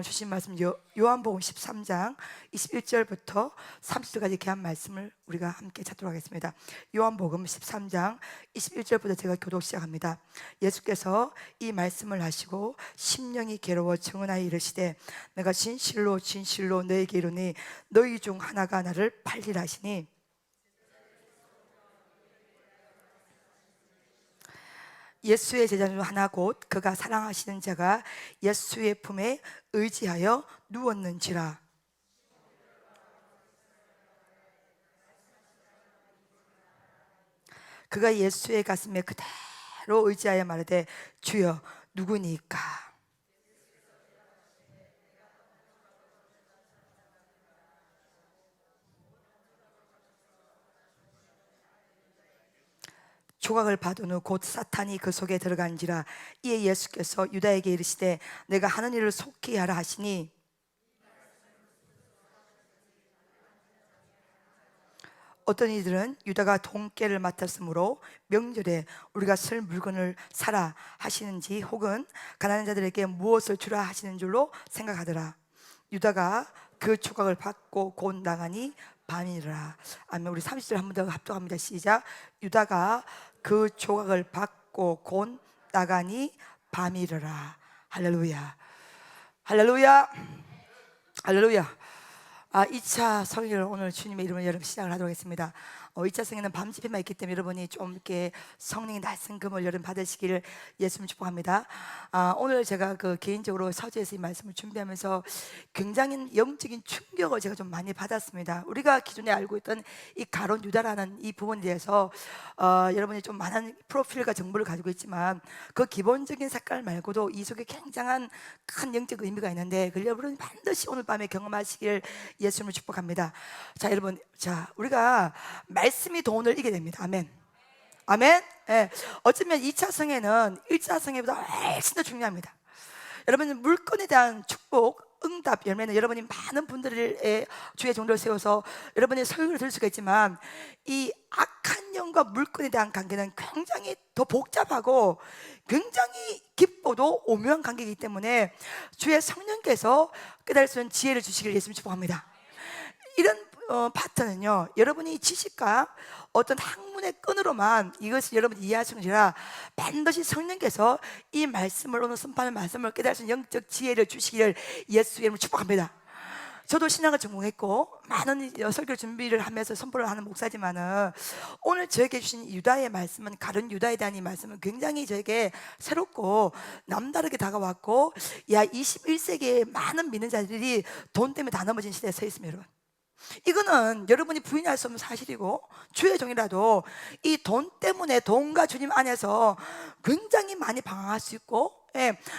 주신 말씀 요한복음 13장 21절부터 30절까지 이렇게 한 말씀을 우리가 함께 찾도록 하겠습니다. 요한복음 13장 21절부터 제가 교독 시작합니다. 예수께서 이 말씀을 하시고 심령이 괴로워 증언하여 이르시되 내가 진실로 진실로 너희에게 이르니 너희 중 하나가 나를 팔리라 하시니 예수의 제자 중 하나 곧 그가 사랑하시는 자가 예수의 품에 의지하여 누웠는지라. 그가 예수의 가슴에 그대로 의지하여 말하되 주여 누구니까? 조각을 받은 후 곧 사탄이 그 속에 들어간지라. 이에 예수께서 유다에게 이르시되 내가 하는 일을 속히 하라 하시니 어떤 이들은 유다가 돈깨를 맡았으므로 명절에 우리가 쓸 물건을 사라 하시는지 혹은 가난한 자들에게 무엇을 주라 하시는 줄로 생각하더라. 유다가 그 조각을 받고 곧 나가니 밤이라. 아멘. 우리 30절 한 번 더 합독합니다. 시작. 유다가 그 조각을 받고 곧 나가니 밤이라. 할렐루야, 할렐루야, 할렐루야. 2차 성회를 오늘 주님의 이름으로 여러분 시작을 하도록 하겠습니다. 2차 성회는 밤 집회만 있기 때문에 여러분이 좀 이렇게 성령의 날성금을 여러분 받으시기를 예수님 축복합니다. 오늘 제가 개인적으로 서재에서 이 말씀을 준비하면서 굉장히 영적인 충격을 제가 좀 많이 받았습니다. 우리가 기존에 알고 있던 이 가론 유다라는 이 부분에 대해서 여러분이 좀 많은 프로필과 정보를 가지고 있지만 그 기본적인 색깔 말고도 이 속에 굉장한 큰 영적 의미가 있는데 그걸 여러분 반드시 오늘 밤에 경험하시길 예수님을 축복합니다. 자, 여러분, 우리가 말씀이 돈을 이기게 됩니다. 아멘. 아멘. 예. 어쩌면 2차 성회는 1차 성회보다 훨씬 더 중요합니다. 여러분, 물건에 대한 축복, 응답, 열매는 여러분이 많은 분들의 주의 종도를 세워서 여러분의 설교를 들을 수가 있지만 이 악한 영과 물건에 대한 관계는 굉장히 더 복잡하고 굉장히 깊고도 오묘한 관계이기 때문에 주의 성령께서 깨달을 수 있는 지혜를 주시길 예수님 축복합니다. 이런 파트는요, 여러분이 지식과 어떤 학문의 끈으로만 이것을 여러분이 이해하시는 게 아니라 반드시 성령께서 이 말씀을, 오늘 선포하는 말씀을 깨달을 수 있는 영적 지혜를 주시기를 예수의 이름으로 축복합니다. 저도 신학을 전공했고 많은 설교 준비를 하면서 선포를 하는 목사지만은 오늘 저에게 주신 유다의 말씀은, 가룟 유다에 대한 이 말씀은 굉장히 저에게 새롭고 남다르게 다가왔고, 21세기에 많은 믿는 자들이 돈 때문에 다 넘어진 시대에 서 있습니다. 여러분, 이거는 여러분이 부인할 수 없는 사실이고 주의 종이라도 이 돈 때문에, 돈과 주님 안에서 굉장히 많이 방황할 수 있고,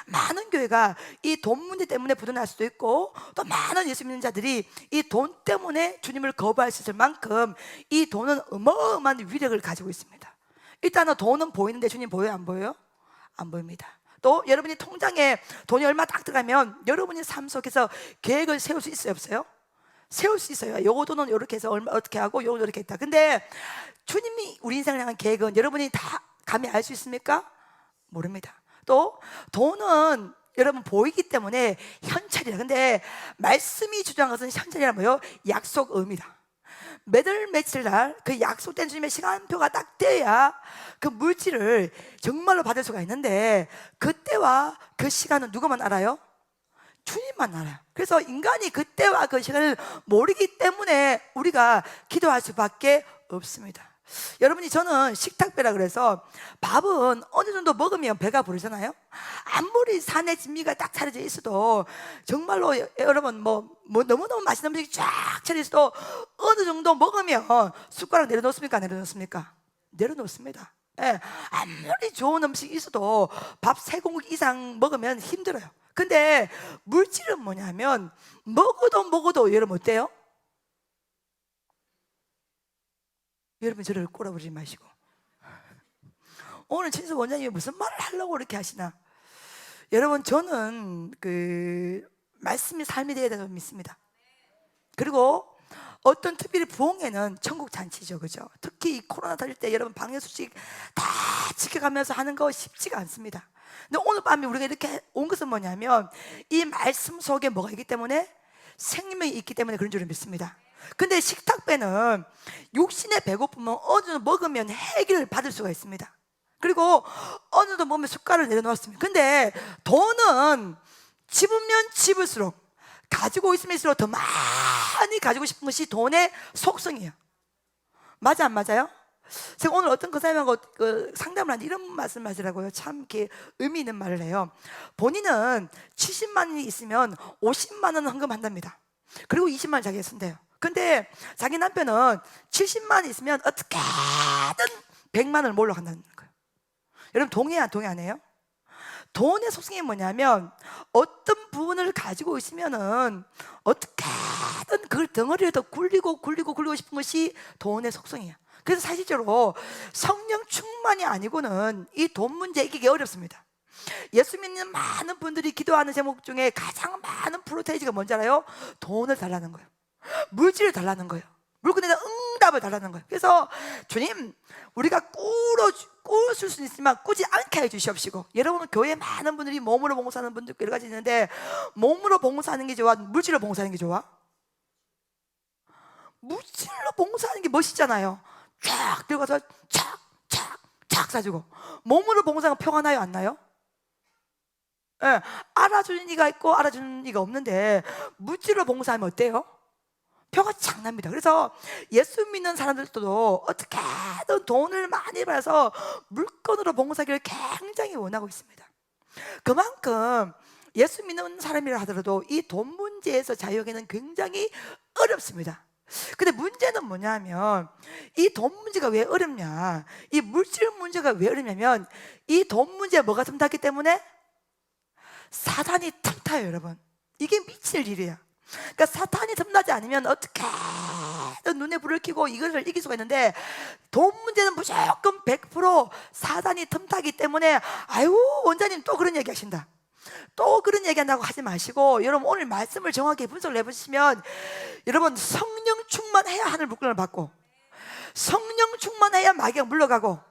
많은 교회가 이 돈 문제 때문에 부도날 수도 있고, 또 많은 예수 믿는 자들이 이 돈 때문에 주님을 거부할 수 있을 만큼 이 돈은 어마어마한 위력을 가지고 있습니다. 일단은 돈은 보이는데 주님 보여요, 안 보여요? 안 보입니다. 또 여러분이 통장에 돈이 얼마 딱 들어가면 여러분의 삶 속에서 계획을 세울 수 있어요, 없어요? 세울 수 있어요. 요 돈은 이렇게 해서 얼마 어떻게 하고 요거 이렇게 했다. 근데 주님이 우리 인생을 향한 계획은 여러분이 다 감히 알 수 있습니까? 모릅니다. 또 돈은 여러분 보이기 때문에 현찰이라. 근데 말씀이 주장한 것은 현찰이란 뭐예요? 약속 의미다. 매달 며칠 날 그 약속된 주님의 시간표가 딱 돼야 그 물질을 정말로 받을 수가 있는데 그때와 그 시간은 누구만 알아요? 주님만 알아요. 그래서 인간이 그때와 그 시간을 모르기 때문에 우리가 기도할 수밖에 없습니다. 여러분이, 저는 식탁배라 그래서 밥은 어느 정도 먹으면 배가 부르잖아요. 아무리 산의 진미가 딱 차려져 있어도 정말로 여러분 너무너무 맛있는 음식이 쫙 차려 있어도 어느 정도 먹으면 숟가락 내려놓습니까? 안 내려놓습니까? 내려놓습니다. 아무리 좋은 음식이 있어도 밥 3공기 이상 먹으면 힘들어요. 근데 물질은 뭐냐면 먹어도 여러분 어때요? 여러분 저를 꼬라보지 마시고 오늘 진짜 원장님이 무슨 말을 하려고 그렇게 하시나? 여러분, 저는 말씀이 삶이 되어야 된다고 믿습니다. 그리고 어떤 특별히 부흥회는 천국 잔치죠, 그죠? 특히 이 코로나 터질 때 여러분 방역수칙 다 지켜가면서 하는 거 쉽지가 않습니다. 근데 오늘 밤에 우리가 이렇게 온 것은 뭐냐면 이 말씀 속에 뭐가 있기 때문에, 생명이 있기 때문에 그런 줄을 믿습니다. 근데 식탁배는 육신의 배고픔은 어느 정도 먹으면 해결을 받을 수가 있습니다. 그리고 어느 정도 먹으면 숟가락을 내려놓았습니다. 근데 돈은 집으면 집을수록, 가지고 있으면 있을수록 더 많이 가지고 싶은 것이 돈의 속성이에요. 맞아 안 맞아요? 제가 오늘 어떤 권사님하고 상담을 하는데 이런 말씀을 하시라고요. 참 이렇게 의미 있는 말을 해요. 본인은 70만 원이 있으면 50만 원 헌금한답니다. 그리고 20만 원 자기가 쓴대요. 근데 자기 남편은 70만 원 있으면 어떻게든 100만 원을 몰러 간다는 거예요. 여러분 동의해 안 해요? 돈의 속성이 뭐냐면 어떤 부분을 가지고 있으면은 어떻게든 그걸 덩어리를 더 굴리고 싶은 것이 돈의 속성이에요. 그래서 사실적으로 성령 충만이 아니고는 이 돈 문제 이기기 어렵습니다. 예수 믿는 많은 분들이 기도하는 제목 중에 가장 많은 프로테이지가 뭔지 알아요? 돈을 달라는 거예요. 물질을 달라는 거예요. 물건에다 응답을 달라는 거예요. 그래서 주님, 우리가 꾸실 수 있으면 꾸지 않게 해주시옵시고, 여러분 교회에 많은 분들이 몸으로 봉사하는 분들 여러 가지 있는데, 몸으로 봉사하는 게 좋아? 물질로 봉사하는 게 좋아? 물질로 봉사하는 게 멋있잖아요. 쫙 들어가서 착 사주고. 몸으로 봉사하면 표가 나요 안 나요? 예, 알아주는 이가 있고 알아주는 이가 없는데 물질로 봉사하면 어때요? 표가 착 납니다. 그래서 예수 믿는 사람들도 어떻게든 돈을 많이 벌어서 물건으로 봉사하기를 굉장히 원하고 있습니다. 그만큼 예수 믿는 사람이라 하더라도 이 돈 문제에서 자유하기는 굉장히 어렵습니다. 근데 문제는 뭐냐면 이 돈 문제가 왜 어렵냐, 이 물질 문제가 왜 어렵냐면 이 돈 문제에 뭐가 틈탔기 때문에 사단이 틈타요. 여러분, 이게 미칠 일이야. 그러니까 사탄이 틈나지 않으면 어떻게든 눈에 불을 켜고 이것을 이길 수가 있는데, 돈 문제는 무조건 100% 사단이 틈타기 때문에, 아유 원장님 또 그런 얘기 하신다, 또 그런 얘기한다고 하지 마시고, 여러분 오늘 말씀을 정확히 분석을 해보시면, 여러분 성령 충만해야 하늘 물건을 받고, 성령 충만해야 마귀가 물러가고,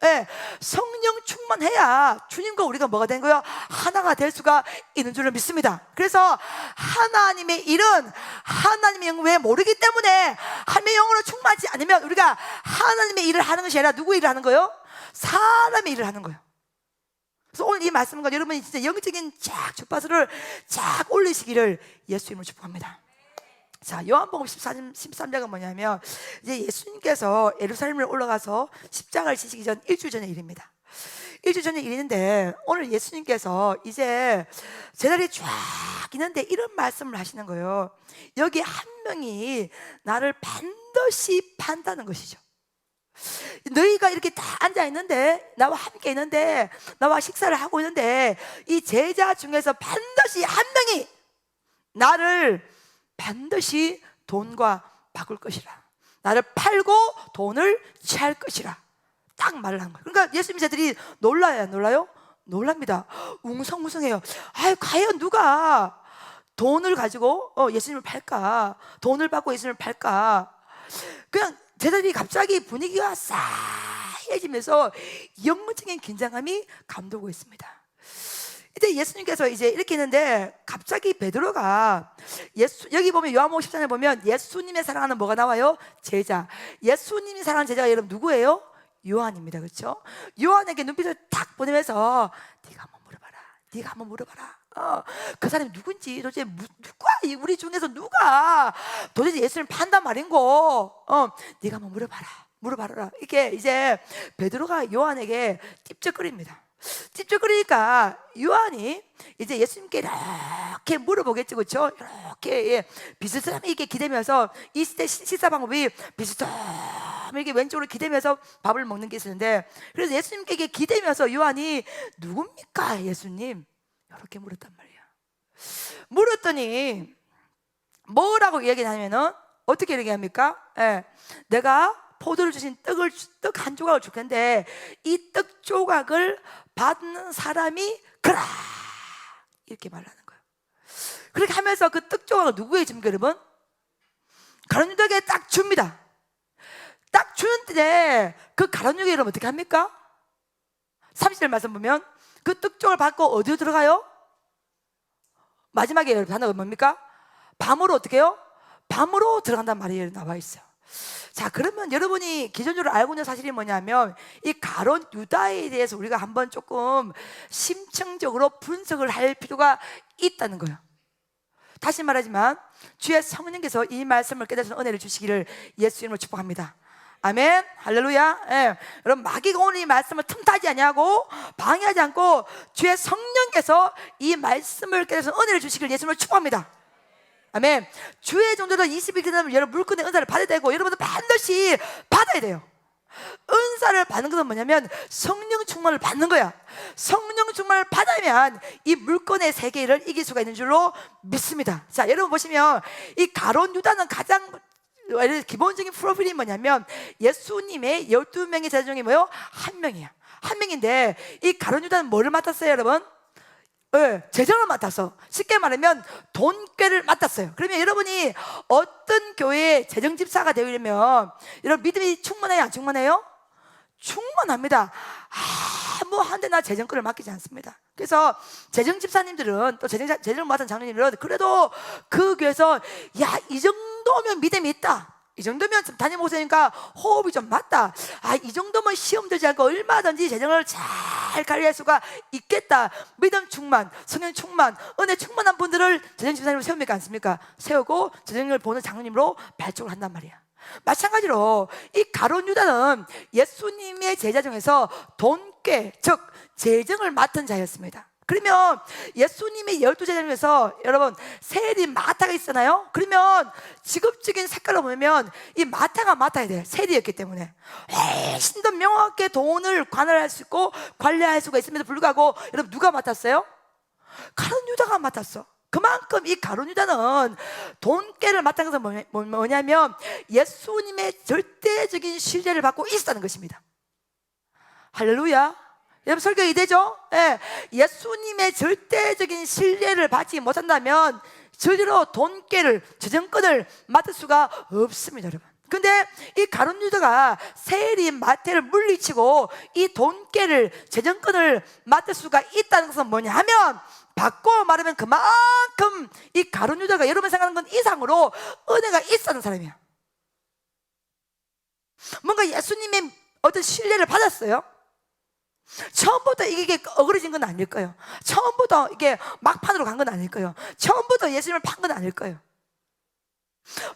예, 성령 충만해야 주님과 우리가 뭐가 된 거예요? 하나가 될 수가 있는 줄을 믿습니다. 그래서 하나님의 일은 하나님의 영을 모르기 때문에, 하나님의 영으로 충만하지 않으면 우리가 하나님의 일을 하는 것이 아니라 누구 일을 하는 거예요? 사람의 일을 하는 거예요. 그래서 오늘 이 말씀과 여러분이 진짜 영적인 주파수를 올리시기를 예수 이름으로 축복합니다. 자, 요한복음 13장은 뭐냐면, 이제 예수님께서 예루살렘을 올라가서 십자가를 지시기 전 일주일 전의 일입니다. 일주일 전의 일인데, 오늘 예수님께서 이제 제자리에 쫙 있는데 이런 말씀을 하시는 거예요. 여기 한 명이 나를 반드시 판다는 것이죠. 너희가 이렇게 다 앉아 있는데, 나와 함께 있는데, 나와 식사를 하고 있는데, 이 제자 중에서 반드시 한 명이 나를 반드시 돈과 바꿀 것이라, 나를 팔고 돈을 취할 것이라, 딱 말을 한 거예요. 그러니까 예수님 제자들이 놀라요 안 놀라요? 놀랍니다. 웅성웅성해요. 아유, 과연 누가 돈을 가지고 예수님을 팔까? 돈을 받고 예수님을 팔까? 그냥 제자들이 갑자기 분위기가 싸해지면서 영적인 긴장감이 감돌고 있습니다. 이제 예수님께서 이제 이렇게 했는데, 갑자기 베드로가 여기 보면 요한복음 14장에 보면 예수님의 사랑하는 뭐가 나와요? 제자. 예수님이 사랑하는 제자가 여러분 누구예요? 요한입니다. 그렇죠? 요한에게 눈빛을 딱 보내면서 네가 한번 물어봐라. 그 사람이 누군지, 도대체 누가, 우리 중에서 누가 도대체 예수님을 판단 말인고, 네가 한번 물어봐라. 이렇게 이제 베드로가 요한에게 찝쩍거립니다. 찝쩍거리니까 요한이 이제 예수님께 이렇게 물어보겠죠, 그렇죠? 이렇게 비스듬히 이렇게 기대면서, 이 시대 식사 방법이 비스듬히 이렇게 왼쪽으로 기대면서 밥을 먹는 게 있었는데, 그래서 예수님께 기대면서 요한이 누굽니까 예수님? 이렇게 물었단 말이야. 물었더니 뭐라고 얘기하냐면은 어떻게 얘기합니까? 내가 포도를 주신 떡 한 조각을 줄 텐데 이 떡 조각을 받는 사람이 그라, 이렇게 말하는 거예요. 그렇게 하면서 그 떡 조각을 누구에게 줍니까 여러분? 가룟 유다에게 딱 줍니다. 딱 주는데 그 가룟 유다 여러분 어떻게 합니까? 30절 말씀 보면 그 특종을 받고 어디로 들어가요? 마지막에 단어가 뭡니까? 밤으로 어떻게 해요? 밤으로 들어간단 말이 나와 있어요. 자, 그러면 여러분이 기존적으로 알고 있는 사실이 뭐냐면 이 가론 유다에 대해서 우리가 한번 조금 심층적으로 분석을 할 필요가 있다는 거예요. 다시 말하지만 주의 성령께서 이 말씀을 깨달으시는 은혜를 주시기를 예수 이름으로 축복합니다. 아멘, 할렐루야. 예. 여러분, 마귀가 오늘 이 말씀을 틈타지 아니하고 방해하지 않고 주의 성령께서 이 말씀을 깨달으시는 은혜를 주시기를 예수 이름으로 축복합니다. 아멘. 주의 종들은 20일 지나면 여러분 물건의 은사를 받아야 되고 여러분도 반드시 받아야 돼요. 은사를 받는 것은 뭐냐면 성령 충만을 받는 거야. 성령 충만을 받으면 이 물건의 세계를 이길 수가 있는 줄로 믿습니다. 자, 여러분 보시면 이 가론 유다는 가장 기본적인 프로필이 뭐냐면 예수님의 12명의 제자 중에 뭐요? 한 명이야. 한 명인데 이 가론 유다는 뭐를 맡았어요, 여러분? 재정을 맡아서, 쉽게 말하면 돈꾀를 맡았어요. 그러면 여러분이 어떤 교회의 재정집사가 되려면 여러분 믿음이 충만해요, 안 충만해요? 충만합니다. 뭐 한데 나 재정권을 맡기지 않습니다. 그래서 재정집사님들은 또 재정을 맡은 장로님들은 그래도 그 교회에서 야, 이 정도면 믿음이 있다, 이 정도면 담임 목사니까 호흡이 좀 맞다, 이 정도면 시험 들지 않고 얼마든지 재정을 잘 관리할 수가 있겠다, 믿음 충만, 성령 충만, 은혜 충만한 분들을 재정집사님으로 세웁니까, 않습니까? 세우고 재정을 보는 장로님으로 발족을 한단 말이야. 마찬가지로 이 가론 유다는 예수님의 제자 중에서 돈꾀, 즉 재정을 맡은 자였습니다. 그러면 예수님의 12제자 중에서 여러분 세리 마타가 있잖아요. 그러면 직업적인 색깔로 보면 이 마타가 맡아야 돼. 세리였기 때문에 훨씬 더 명확하게 돈을 관할할 수 있고 관리할 수가 있음에도 불구하고 여러분 누가 맡았어요? 가론 유다가 맡았어. 그만큼 이 가론 유다는 돈꾀를 맡은 것은 뭐냐면 예수님의 절대적인 신뢰를 받고 있었다는 것입니다. 할렐루야. 여러분 설교 이해되죠? 예. 예수님의 절대적인 신뢰를 받지 못한다면 절대로 돈꾀를, 재정권을 맡을 수가 없습니다, 여러분. 근데 이 가론 유다가 세리 마태를 물리치고 이 돈꾀를, 재정권을 맡을 수가 있다는 것은 뭐냐 하면, 바꿔 말하면 그만큼 이 가론 유다가 여러분 생각하는 것 이상으로 은혜가 있었던 사람이야. 뭔가 예수님의 어떤 신뢰를 받았어요. 처음부터 이게 어그러진 건 아닐 거예요. 처음부터 이게 막판으로 간 건 아닐 거예요. 처음부터 예수님을 판 건 아닐 거예요.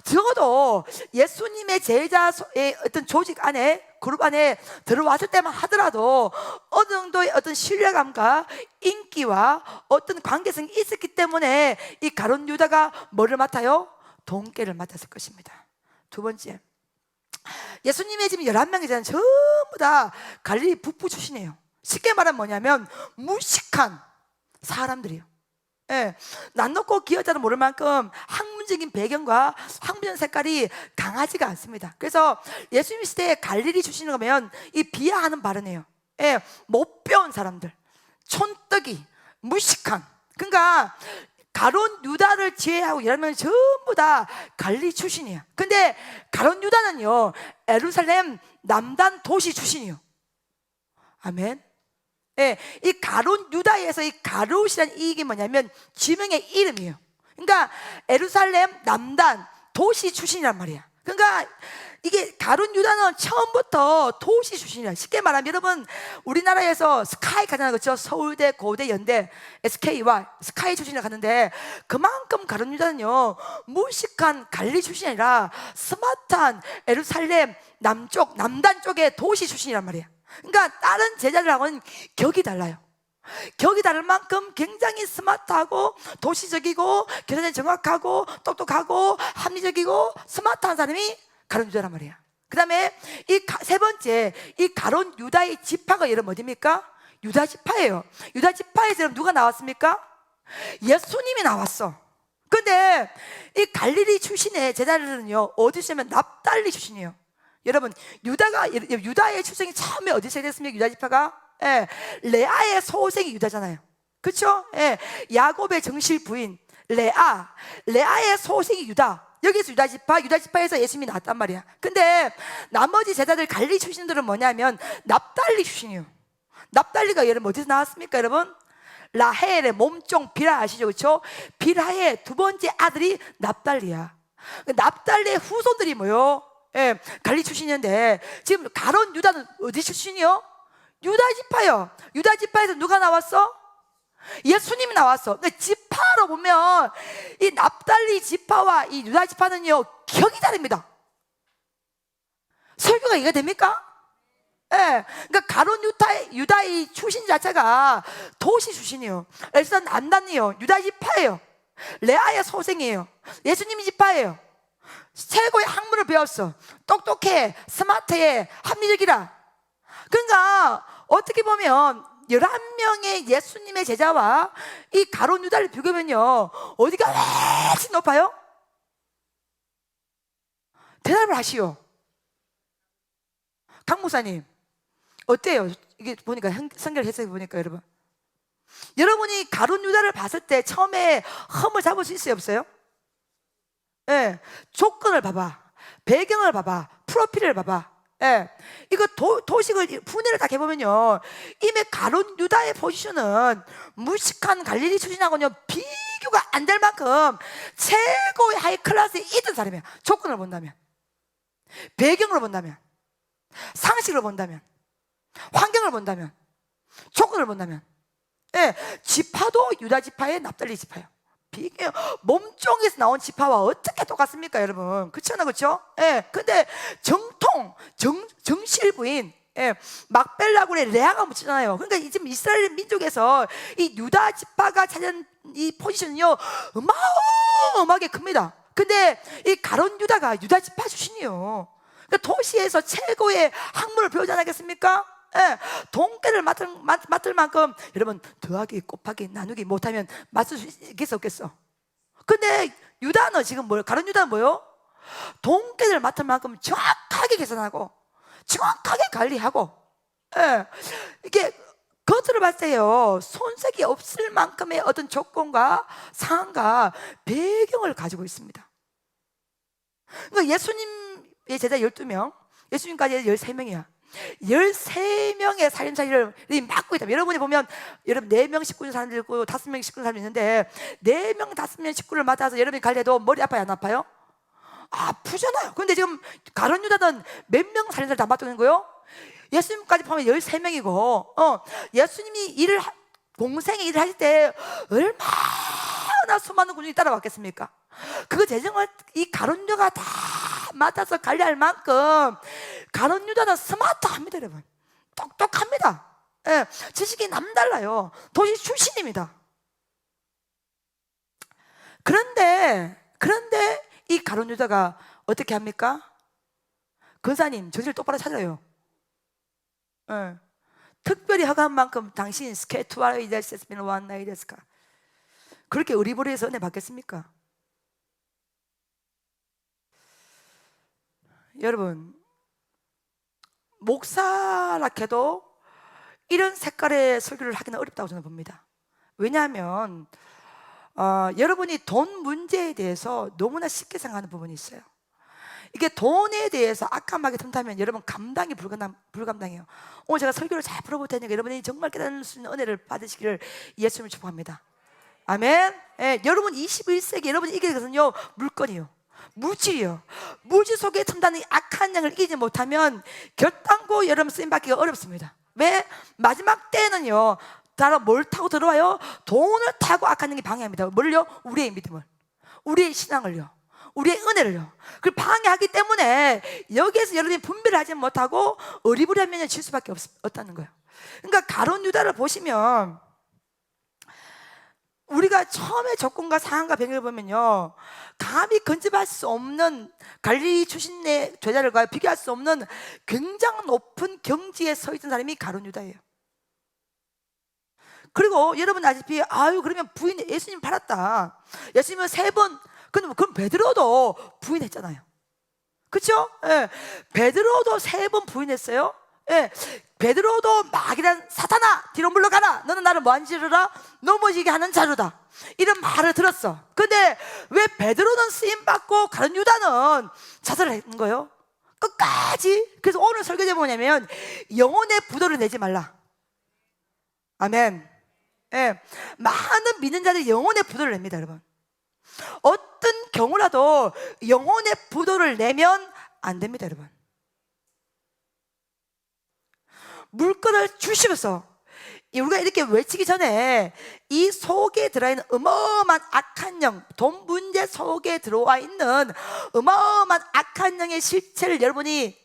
적어도 예수님의 제자의 어떤 조직 안에, 그룹 안에 들어왔을 때만 하더라도 어느 정도의 어떤 신뢰감과 인기와 어떤 관계성이 있었기 때문에 이 가론 유다가 뭐를 맡아요? 돈꾀를 맡았을 것입니다. 두 번째, 예수님의 지금 11명의 제자는 전부 다 갈릴리 북부 출신이에요. 쉽게 말하면 뭐냐면 무식한 사람들이에요. 예, 낯놓고 귀하다는 모를 만큼 학문적인 배경과 학문적 색깔이 강하지가 않습니다. 그래서 예수님 시대에 갈릴리 출신을 가면 이 비하하는 발언이에요. 예, 못 배운 사람들, 촌떡이, 무식한. 그러니까 가론 유다를 제외하고 11명이 전부 다 갈릴리 출신이에요. 근데 가론 유다는요 예루살렘 남단 도시 출신이에요. 아멘. 예, 이 가론 유다에서 이 가롯이라는 이게 뭐냐면 지명의 이름이에요. 그러니까 예루살렘 남단 도시 출신이란 말이야. 그러니까 이게 가론 유다는 처음부터 도시 출신이야. 쉽게 말하면 여러분 우리나라에서 스카이 가잖아요, 그렇죠? 서울대, 고대, 연대, SK와 스카이 출신을 갔는데 그만큼 가론 유다는요 무식한 갈릴리 출신이 아니라 스마트한 예루살렘 남쪽 남단 쪽의 도시 출신이란 말이야. 그러니까 다른 제자들하고는 격이 달라요. 격이 다를 만큼 굉장히 스마트하고 도시적이고 계산이 정확하고 똑똑하고 합리적이고 스마트한 사람이 가론 유다란 말이야. 그 다음에 이 세 번째, 이 가론 유다의 지파가 여러분 어디입니까? 유다 지파예요. 유다 지파에서 여러분 누가 나왔습니까? 예수님이 나왔어. 근데 이 갈릴리 출신의 제자들은요 어디서 냐면 납달리 출신이에요. 여러분 유다의 출생이 처음에 어디서 됐습니까? 유다 지파가 레아의 소생이 유다잖아요, 그렇죠? 야곱의 정실 부인 레아의 소생이 유다. 여기서 유다지파에서 예수님이 나왔단 말이야. 근데 나머지 제자들 갈릴리 출신들은 뭐냐면 납달리 출신이에요. 납달리가 여러분 어디서 나왔습니까 여러분? 라헬의 몸종 빌하 아시죠? 그렇죠? 빌하의 두 번째 아들이 납달리야. 납달리의 후손들이 뭐요? 예, 갈리 출신인데 지금 가론 유다는 어디 출신이요? 유다 지파요. 유다 지파에서 누가 나왔어? 예수님이 나왔어. 그러니까 지파로 보면 이 납달리 지파와 이 유다 지파는요 격이 다릅니다. 설교가 이해가 됩니까? 예, 그러니까 가론 유다의 출신 자체가 도시 출신이에요. 엘사 난단이요, 유다 지파예요. 레아의 소생이에요. 예수님이 지파예요. 최고의 학문을 배웠어. 똑똑해, 스마트해, 합리적이라. 그러니까 어떻게 보면 11명의 예수님의 제자와 이 가론 유다를 비교하면요 어디가 훨씬 높아요? 대답을 하시오. 강 목사님 어때요? 이게 보니까 성경 해석해 보니까 여러분이 가론 유다를 봤을 때 처음에 흠을 잡을 수 있어요 없어요? 예, 조건을 봐봐, 배경을 봐봐, 프로필을 봐봐. 예, 이거 도식을 분해를 딱 해보면요 이미 가론 유다의 포지션은 무식한 갈릴리 출신하고는 비교가 안 될 만큼 최고의 하이 클래스에 있던 사람이야. 조건을 본다면, 배경으로 본다면, 상식을 본다면, 환경을 본다면, 조건을 본다면, 예, 지파도 유다 지파의 납달리 지파예요. 비교 몸종에서 나온 지파와 어떻게 똑같습니까 여러분? 그렇잖아, 그렇죠? 예, 근데 정실부인 막벨라군의 레아가 묻히잖아요. 그러니까 지금 이스라엘 민족에서 이 유다 지파가 차지한 이 포지션은요 어마어마하게 큽니다. 근데 이 가론 유다가 유다 지파 출신이에요. 그러니까 도시에서 최고의 학문을 배우지 않았겠습니까? 예, 동계를 맡을 만큼 여러분 더하기 곱하기 나누기 못하면 맞을 수 있겠어 없겠어? 근데 유다는 지금 뭐예요? 가론 유다는 뭐예요? 동계를 맡을 만큼 정확하게 계산하고 정확하게 관리하고, 예, 이게 겉으로 봤을 때요 손색이 없을 만큼의 어떤 조건과 상황과 배경을 가지고 있습니다. 그러니까 예수님의 제자 12명, 예수님까지 13명이야 13명의 살림살이를 맡고 있다. 여러분이 보면 여러분 4명 식구인 사람들 있고 5명 식구인 사람이 있는데 4명 5명 식구를 맡아서 여러분이 관리해도 머리 아파요 안 아파요? 아프잖아요. 근데 지금 가론 유다는 몇 명 살림살이 다 맡고 있는 거예요? 예수님까지 포함해 13명이고 예수님이 공생의 일을 하실 때 얼마나 수많은 군중이 따라왔겠습니까? 그 재정을 이 가론 유다가 다 맡아서 관리할 만큼 가론 유다는 스마트합니다 여러분. 똑똑합니다. 예, 지식이 남달라요. 도시 출신입니다. 그런데 이 가론 유다가 어떻게 합니까? 근사님 정신을 똑바로 찾아요. 예, 특별히 허가한 만큼 당신 스케투아이 데스미노 완나이 데스까 그렇게 의리부리해서 은혜 받겠습니까? 여러분 목사라 해도 이런 색깔의 설교를 하기는 어렵다고 저는 봅니다. 왜냐하면 여러분이 돈 문제에 대해서 너무나 쉽게 생각하는 부분이 있어요. 이게 돈에 대해서 악함하게 틈타면 여러분 감당이 불감당해요. 오늘 제가 설교를 잘 풀어볼 테니까 여러분이 정말 깨달을 수 있는 은혜를 받으시기를 예수님을 축복합니다. 아멘. 예, 여러분 21세기 여러분이 이기는 것은요 물건이요, 물질이요. 물질 속에 첨단의 악한 영을 이기지 못하면 결단코 여러분 쓰임받기가 어렵습니다. 왜? 마지막 때는요 따라 뭘 타고 들어와요? 돈을 타고 악한 영이 방해합니다. 뭘요? 우리의 믿음을, 우리의 신앙을요, 우리의 은혜를요. 그걸 방해하기 때문에 여기에서 여러분이 분별을 하지 못하고 어리부리하면 질 수밖에 없다는 거예요. 그러니까 가론 유다를 보시면 우리가 처음에 조건과 상황과 배경을 보면요 감히 건집할 수 없는 갈릴리 출신의 제자들과 비교할 수 없는 굉장히 높은 경지에 서 있던 사람이 가론 유다예요. 그리고 여러분 아시다시피 그러면 부인 예수님 팔았다. 예수님은 3번, 그럼 베드로도 부인했잖아요. 그렇죠? 예, 베드로도 3번 부인했어요. 예, 베드로도 막이란 사탄아 뒤로 물러가라, 너는 나를 뭐한 자루라? 넘어지게 하는 자루다, 이런 말을 들었어. 근데 왜 베드로는 쓰임받고 가론 유다는 자살을 했는 거예요? 끝까지. 그래서 오늘 설교제 뭐냐면 영혼의 부도를 내지 말라. 아멘. 예, 많은 믿는 자들이 영혼의 부도를 냅니다, 여러분. 어떤 경우라도 영혼의 부도를 내면 안 됩니다, 여러분. 물건을 주시면서 우리가 이렇게 외치기 전에 이 속에 들어있는 어마어마한 악한 영, 돈 문제 속에 들어와 있는 어마어마한 악한 영의 실체를 여러분이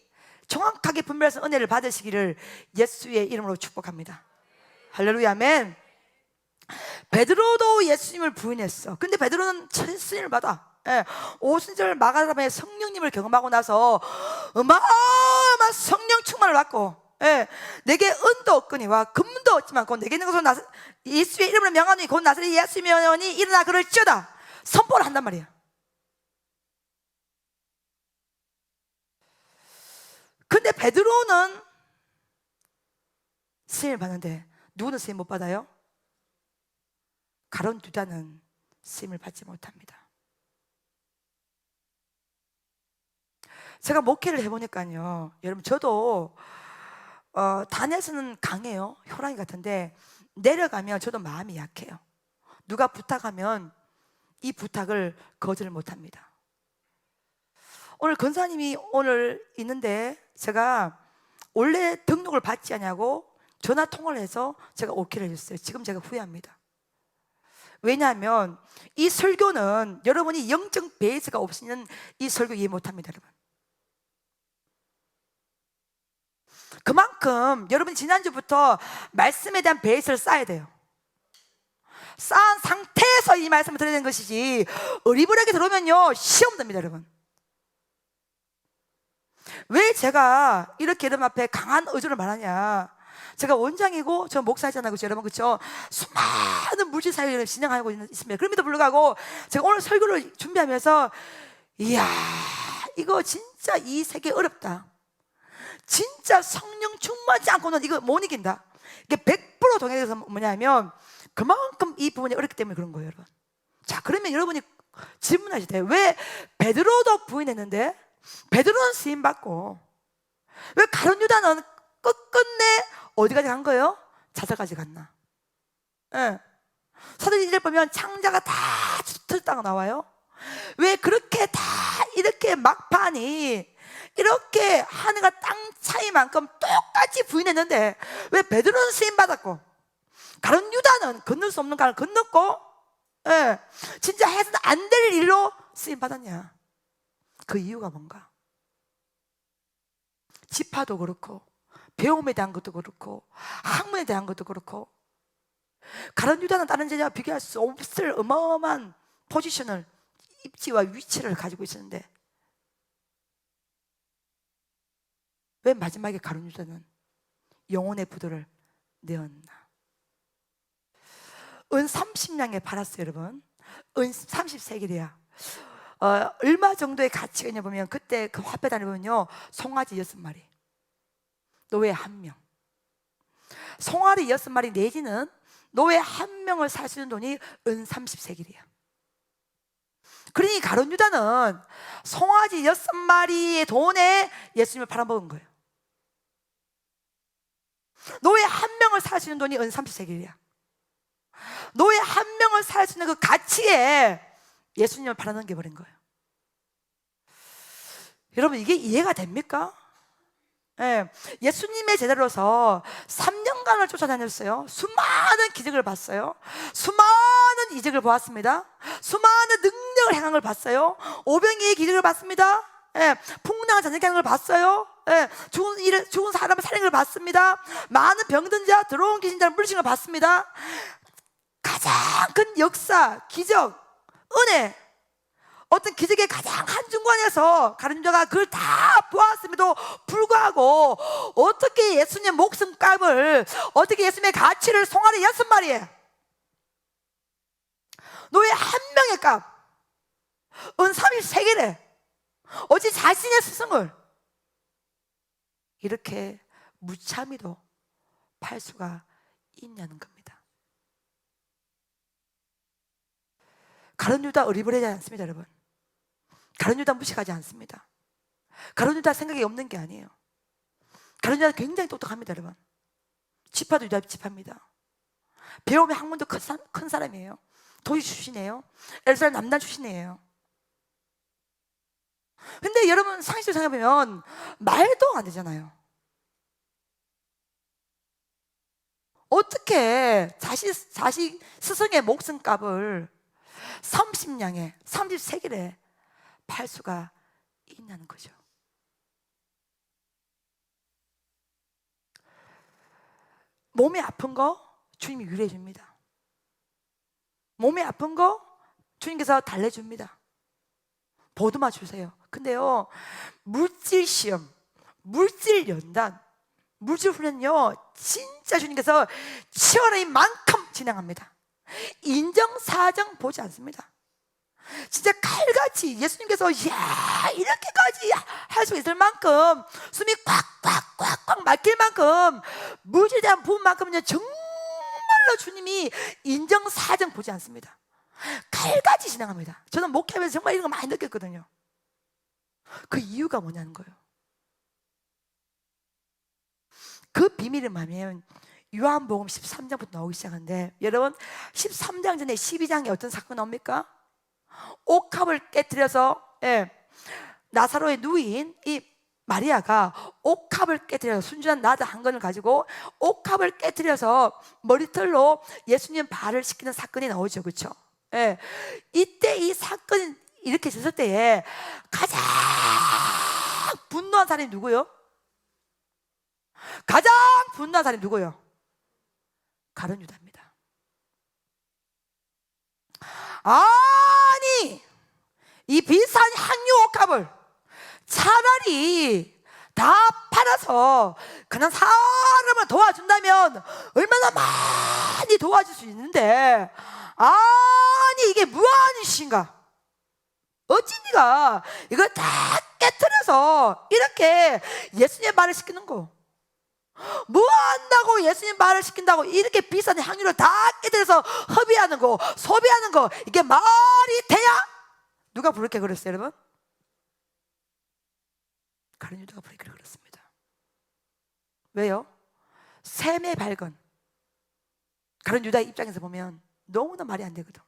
정확하게 분별해서 은혜를 받으시기를 예수의 이름으로 축복합니다. 할렐루야, 아멘. 베드로도 예수님을 부인했어. 근데 베드로는 예수님을 받아. 예, 오순절 마가다람에 성령님을 경험하고 나서 어마어마한 성령 충만을 받고, 예, 내게 은도 없거니와 금도 없지만 곧 내게 있는 것으로 예수의 이름으로 명하노니 곧 나사렛 예수님이니 일어나 그럴지어다 선포를 한단 말이야. 근데 베드로는 쓰임을 받는데 누구는 쓰임 못 받아요? 가룟 유다는 쓰임을 받지 못합니다. 제가 목회를 해보니까요, 여러분, 저도 단에서는 강해요. 호랑이 같은데 내려가면 저도 마음이 약해요. 누가 부탁하면 이 부탁을 거절 못합니다. 오늘 권사님이 오늘 있는데 제가 원래 등록을 받지 않냐고 전화 통화를 해서 제가 오케이를 해줬어요. 지금 제가 후회합니다. 왜냐하면 이 설교는 여러분이 영적 베이스가 없으면 이 설교 이해 못합니다, 여러분. 그만큼 여러분이 지난주부터 말씀에 대한 베이스를 쌓아야 돼요. 쌓은 상태에서 이 말씀을 드려야 되는 것이지 어리버리하게 들어오면요 시험 됩니다, 여러분. 왜 제가 이렇게 여러분 앞에 강한 의존을 말하냐? 제가 원장이고 저 목사잖아요, 그렇죠, 여러분, 그렇죠? 수많은 물질 사역을 진행하고 있습니다. 그럼에도 불구하고 제가 오늘 설교를 준비하면서 이야, 이거 진짜 이 세계 어렵다. 진짜 성령 충만하지 않고는 이거 못 이긴다. 이게 100% 동의해서 뭐냐면 그만큼 이 부분이 어렵기 때문에 그런 거예요, 여러분. 자, 그러면 여러분이 질문하실 때 왜 베드로도 부인했는데 베드로는 쓰임받고 왜 가룟 유다는 끝끝내 어디까지 간 거예요? 자살까지 갔나? 예. 사도행 1절 보면 창자가 다 터졌다가 나와요. 왜 그렇게 다 이렇게 막판이 이렇게 하늘과 땅 차이만큼 똑같이 부인했는데 왜 베드로는 쓰임받았고 가룟 유다는 건널 수 없는 강을 건넜고, 예, 진짜 해서는 안 될 일로 쓰임받았냐? 그 이유가 뭔가? 지파도 그렇고 배움에 대한 것도 그렇고 학문에 대한 것도 그렇고 가룟 유다는 다른 제자와 비교할 수 없을 어마어마한 포지션을, 입지와 위치를 가지고 있었는데 왜 마지막에 가룟 유다는 영혼의 부도를 내었나? 은 30냥에 팔았어요, 여러분. 은 30세겔이야. 얼마 정도의 가치가 있냐 보면 그때 그 화폐단에 보면요 송아지 6마리, 노예 1명, 송아리 6마리 내지는 노예 1명을 살 수 있는 돈이 은 30세겔이야. 그러니 가룟 유다는 송아지 6마리의 돈에 예수님을 팔아먹은 거예요. 노예 1명을 살 수 있는 돈이 은 30세겔이야. 노예 1명을 살 수 있는 그 가치에 예수님을 팔아넘겨버린 거예요. 여러분, 이게 이해가 됩니까? 예, 예수님의 제자로서 3년간을 쫓아다녔어요. 수많은 기적을 봤어요. 수많은 이적을 보았습니다. 수많은 능력을 행한 걸 봤어요. 오병이의 기적을 봤습니다. 예, 풍랑을 잔뜩 하는 걸 봤어요. 예, 죽은 사람을 살린 걸 봤습니다. 많은 병든 자, 들어온 귀신자를 물리신 걸 봤습니다. 가장 큰 역사, 기적, 은혜, 어떤 기적의 가장 한중간에서 가룟 유다가 그걸 다 보았음에도 불구하고 어떻게 예수님의 목숨값을, 어떻게 예수님의 가치를 송아리 6마리에 노예 1명의 값 은 30세겔에 어찌 자신의 스승을 이렇게 무참히도 팔 수가 있냐는 겁니다. 가룟 유다 어리버리하지 않습니다, 여러분. 가룟 유다 무식하지 않습니다. 가룟 유다 생각이 없는 게 아니에요. 가룟 유다 굉장히 똑똑합니다, 여러분. 지파도 유다 지파입니다. 배움의 학문도 큰 사람이에요. 도시 출신이에요. 에르사렘 남단 출신이에요. 근데 여러분 상식적으로 생각해보면 말도 안 되잖아요. 어떻게 자식 스승의 목숨값을 30냥에 30세겔에 팔 수가 있냐는 거죠. 몸이 아픈 거 주님이 위로해 줍니다. 몸이 아픈 거 주님께서 달래줍니다. 보듬어 주세요. 근데요, 물질 시험, 물질 연단, 물질 훈련요 진짜 주님께서 치열한 만큼 진행합니다. 인정사정 보지 않습니다. 진짜 칼같이 예수님께서 야 이렇게까지 할 수 있을 만큼 숨이 꽉꽉꽉꽉 막힐 만큼 물질에 대한 부분만큼은요 정말로 주님이 인정사정 보지 않습니다. 칼같이 진행합니다. 저는 목회하면서 정말 이런 거 많이 느꼈거든요. 그 이유가 뭐냐는 거예요. 그 비밀은 뭐냐면 요한복음 13장부터 나오기 시작하는데, 여러분 13장 전에 12장에 어떤 사건이 나옵니까? 옥합을 깨뜨려서 나사로의 누이인 이 마리아가 옥합을 깨뜨려서 순전한 나드 한 건을 가지고 옥합을 깨뜨려서 머리털로 예수님 발을 씻기는 사건이 나오죠. 그렇죠? 이때 이 사건이 이렇게 있었을 때에 가장 분노한 사람이 누구요? 가장 분노한 사람이 누구요? 가룟 유다입니다. 아니 이 비싼 향유 옥합을 차라리 다 팔아서 그냥 사람을 도와준다면 얼마나 많이 도와줄 수 있는데, 아니 이게 무한 짓인가? 어찌 네가 이걸 다 깨트려서 이렇게 예수님의 말을 시키는 거? 뭐 한다고 예수님 말을 시킨다고 이렇게 비싼 향유를 다 깨뜨려서 허비하는 거, 소비하는 거, 이게 말이 되냐? 누가 그렇게 그랬어요, 여러분? 가룟 유다가 그렇게 그랬습니다. 왜요? 셈의 발건. 가룟 유다의 입장에서 보면 너무나 말이 안 되거든.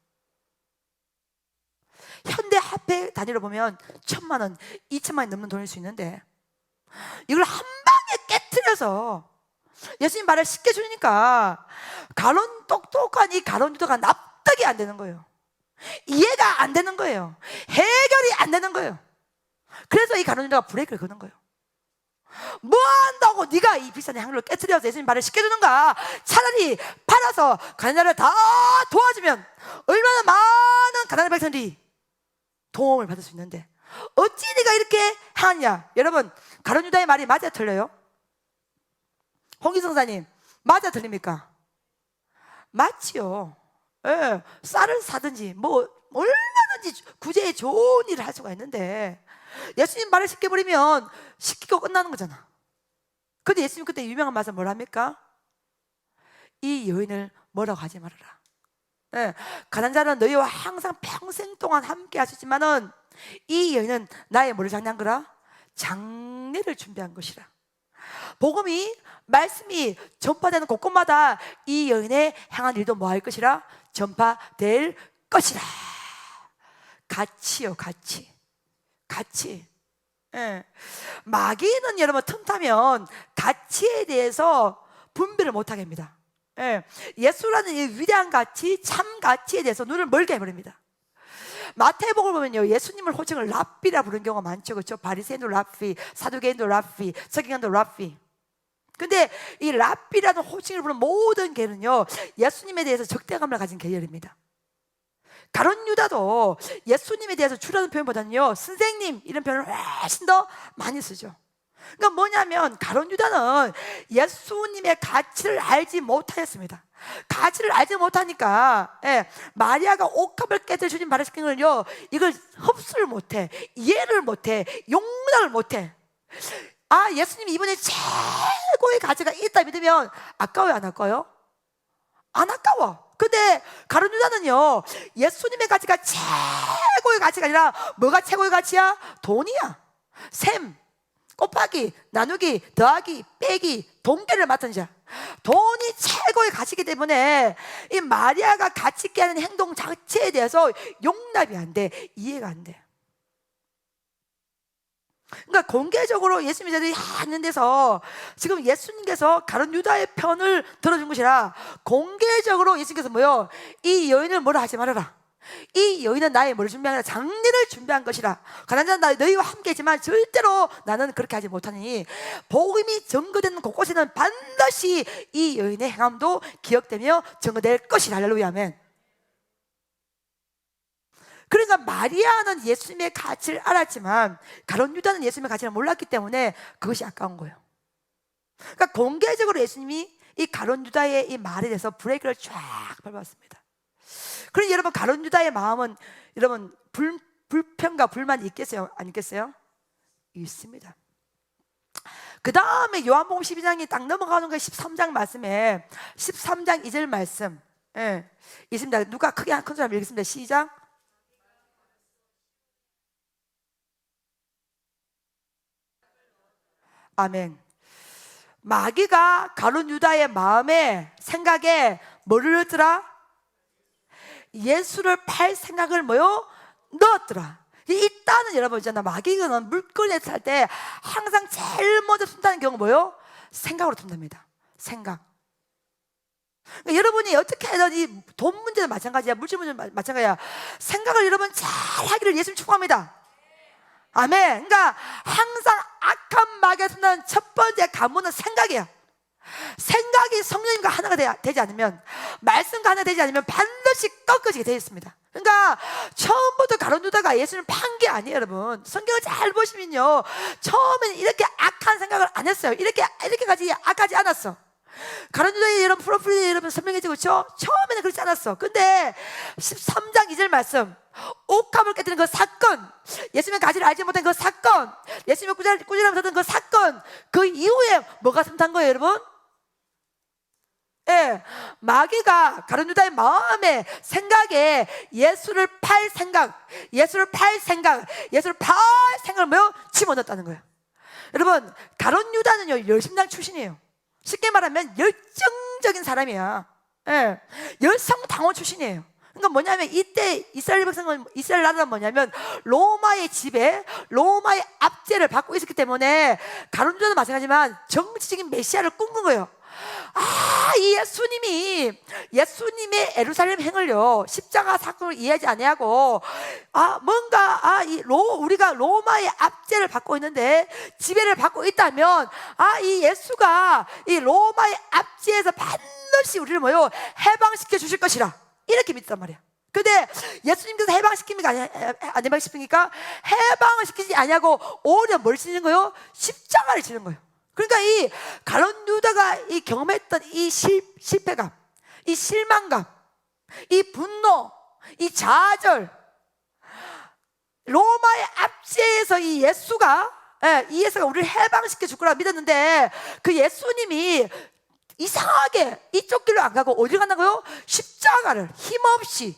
현대 화폐 단위로 보면 1,000만 원, 2,000만 원 넘는 돈일 수 있는데 이걸 한 방에 깨트려서 예수님 말을 쉽게 주니까 똑똑한 이 가룟 유다가 납득이 안 되는 거예요. 이해가 안 되는 거예요. 해결이 안 되는 거예요. 그래서 이 가룟 유다가 브레이크를 거는 거예요. 뭐 한다고 네가 이 비싼 향유를 깨트려서 예수님 말을 쉽게 주는가? 차라리 팔아서 가난한 자를 다 도와주면 얼마나 많은 가난한 백성들이 도움을 받을 수 있는데 어찌 네가 이렇게 하냐? 여러분 가룟 유다의 말이 맞아 틀려요? 홍기성사님 맞아 틀립니까? 맞지요. 쌀을 사든지 뭐 얼마든지 구제에 좋은 일을 할 수가 있는데 예수님 말을 시켜버리면 시키고 끝나는 거잖아. 근데 예수님 그때 유명한 말씀 뭘 합니까? 이 여인을 뭐라고 하지 말아라. 가난한 자는 너희와 항상 평생 동안 함께 하시지만은 이 여인은 나의 뭐를 장려한 거라? 장례를 준비한 것이라. 복음이 말씀이 전파되는 곳곳마다 이 여인의 향한 일도 뭐 할 것이라? 전파될 것이라. 같이요, 같이. 마귀는 여러분 틈타면 가치에 대해서 분별을 못하게 합니다. 예수라는 이 위대한 가치, 참 가치에 대해서 눈을 멀게 해버립니다. 마태복음을 보면요 예수님을 호칭을 랍비라 부르는 경우가 많죠. 그렇죠? 바리새인도 랍비, 사두개인도 랍비, 서기관도 랍비. 근데 이 랍비라는 호칭을 부르는 모든 개는요 예수님에 대해서 적대감을 가진 계열입니다. 가룟 유다도 예수님에 대해서 주라는 표현보다는요 선생님 이런 표현을 훨씬 더 많이 쓰죠. 그러니까 뭐냐면 가룟 유다는 예수님의 가치를 알지 못하였습니다. 가치를 알지 못하니까 마리아가 옥합을 깨뜨려 주님 말을 시킨 걸요 이걸 흡수를 못해, 이해를 못해, 용납을 못해. 아 예수님이 이번에 최고의 가치가 있다 믿으면 아까워요 안 아까워요? 안 아까워. 근데 가룟 유다는요 예수님의 가치가 최고의 가치가 아니라 뭐가 최고의 가치야? 돈이야. 셈, 곱하기, 나누기, 더하기, 빼기, 돈계를 맡은 자, 돈이 최고의 가치이기 때문에 이 마리아가 가치 있게 하는 행동 자체에 대해서 용납이 안 돼, 이해가 안 돼. 그러니까 공개적으로 예수님이 하는 데서 지금 예수님께서 가룟 유다의 편을 들어준 것이라, 공개적으로 예수님께서 뭐요? 이 여인을 뭐라 하지 말아라. 이 여인은 나의 뭐를 준비하라? 장례를 준비한 것이라. 가난한 나 너희와 함께지만 절대로 나는 그렇게 하지 못하니, 복음이 증거되는 곳곳에는 반드시 이 여인의 행함도 기억되며 증거될 것이라. 할렐루야, 아멘. 그러니까 마리아는 예수님의 가치를 알았지만 가룟 유다는 예수님의 가치를 몰랐기 때문에 그것이 아까운 거예요. 그러니까 공개적으로 예수님이 이 가룟 유다의 이 말에 대해서 브레이크를 쫙 밟았습니다. 그러니 여러분, 가룟 유다의 마음은 여러분 불평과 불만이 있겠어요? 안 있겠어요? 있습니다. 그 다음에 요한복음 12장이 딱 넘어가는 거 13장 말씀에 13장 2절 말씀, 예, 있습니다. 누가 크게 큰 사람 읽겠습니다. 시작. 아멘. 마귀가 가룟 유다의 마음에, 생각에 뭐를 넣었더라? 예수를 팔 생각을 뭐요? 넣었더라. 일단은 여러분 있잖아, 마귀가 물건에 살 때 항상 제일 먼저 푼다는 경우 뭐요? 생각으로 푼답니다. 생각. 그러니까 여러분이 어떻게 해도 이 돈 문제는 마찬가지야, 물질 문제는 마찬가지야. 생각을 여러분 잘 하기를 예수님 축복합니다. 아멘. 그러니까 항상 악한 마귀가 쓴다는 첫 번째 간문은 생각이야. 생각이 성령님과 하나가 되지 않으면, 말씀과 하나가 되지 않으면 반드시 꺾어지게 되어 있습니다. 그러니까 처음부터 가룟 유다가 예수님을 판 게 아니에요, 여러분. 성경을 잘 보시면요, 처음에는 이렇게 악한 생각을 안 했어요. 이렇게까지 악하지 않았어. 가룟 유다의 여러분 프로필이 여러분 설명해지고 있죠? 처음에는 그렇지 않았어. 근데 13장 2절 말씀, 옥합을 깨뜨린 그 사건, 예수님의 가치를 알지 못한 그 사건, 예수님의 꾸지람을 듣던 그 사건, 그 이후에 뭐가 선탄 거예요, 여러분? 예, 마귀가 가룟 유다의 마음에, 생각에 예수를 팔 생각, 예수를 팔 생각을 뭐요? 집어넣었다는 거예요. 여러분, 가룟 유다는요 열심당 출신이에요. 쉽게 말하면 열정적인 사람이야. 예, 열성당원 출신이에요. 그러니까 뭐냐면 이때 이스라엘 백성은, 이스라엘 나라는 뭐냐면 로마의 지배, 로마의 압제를 받고 있었기 때문에 가룟 유다도 마찬가지지만 정치적인 메시아를 꿈꾼 거예요. 이 예수님의 예루살렘 행을요, 십자가 사건을 이해하지 아니하고, 뭔가 우리가 로마의 압제를 받고 있는데, 지배를 받고 있다면, 이 예수가 이 로마의 압제에서 반드시 우리를 뭐요? 해방시켜 주실 것이라, 이렇게 믿단 말이야. 근데 예수님께서 해방시킵니까? 안 해방시킵니까? 해방을 시키지 아니하고 오히려 뭘 지는 거요? 십자가를 지는 거예요. 그러니까 이 가룟 유다가 이 경험했던 이 실패감, 이 실망감, 이 분노, 이 좌절, 로마의 압제에서 이 예수가 우리를 해방시켜 줄 거라 믿었는데, 그 예수님이 이상하게 이쪽 길로 안 가고 어디로 간다고요? 십자가를 힘없이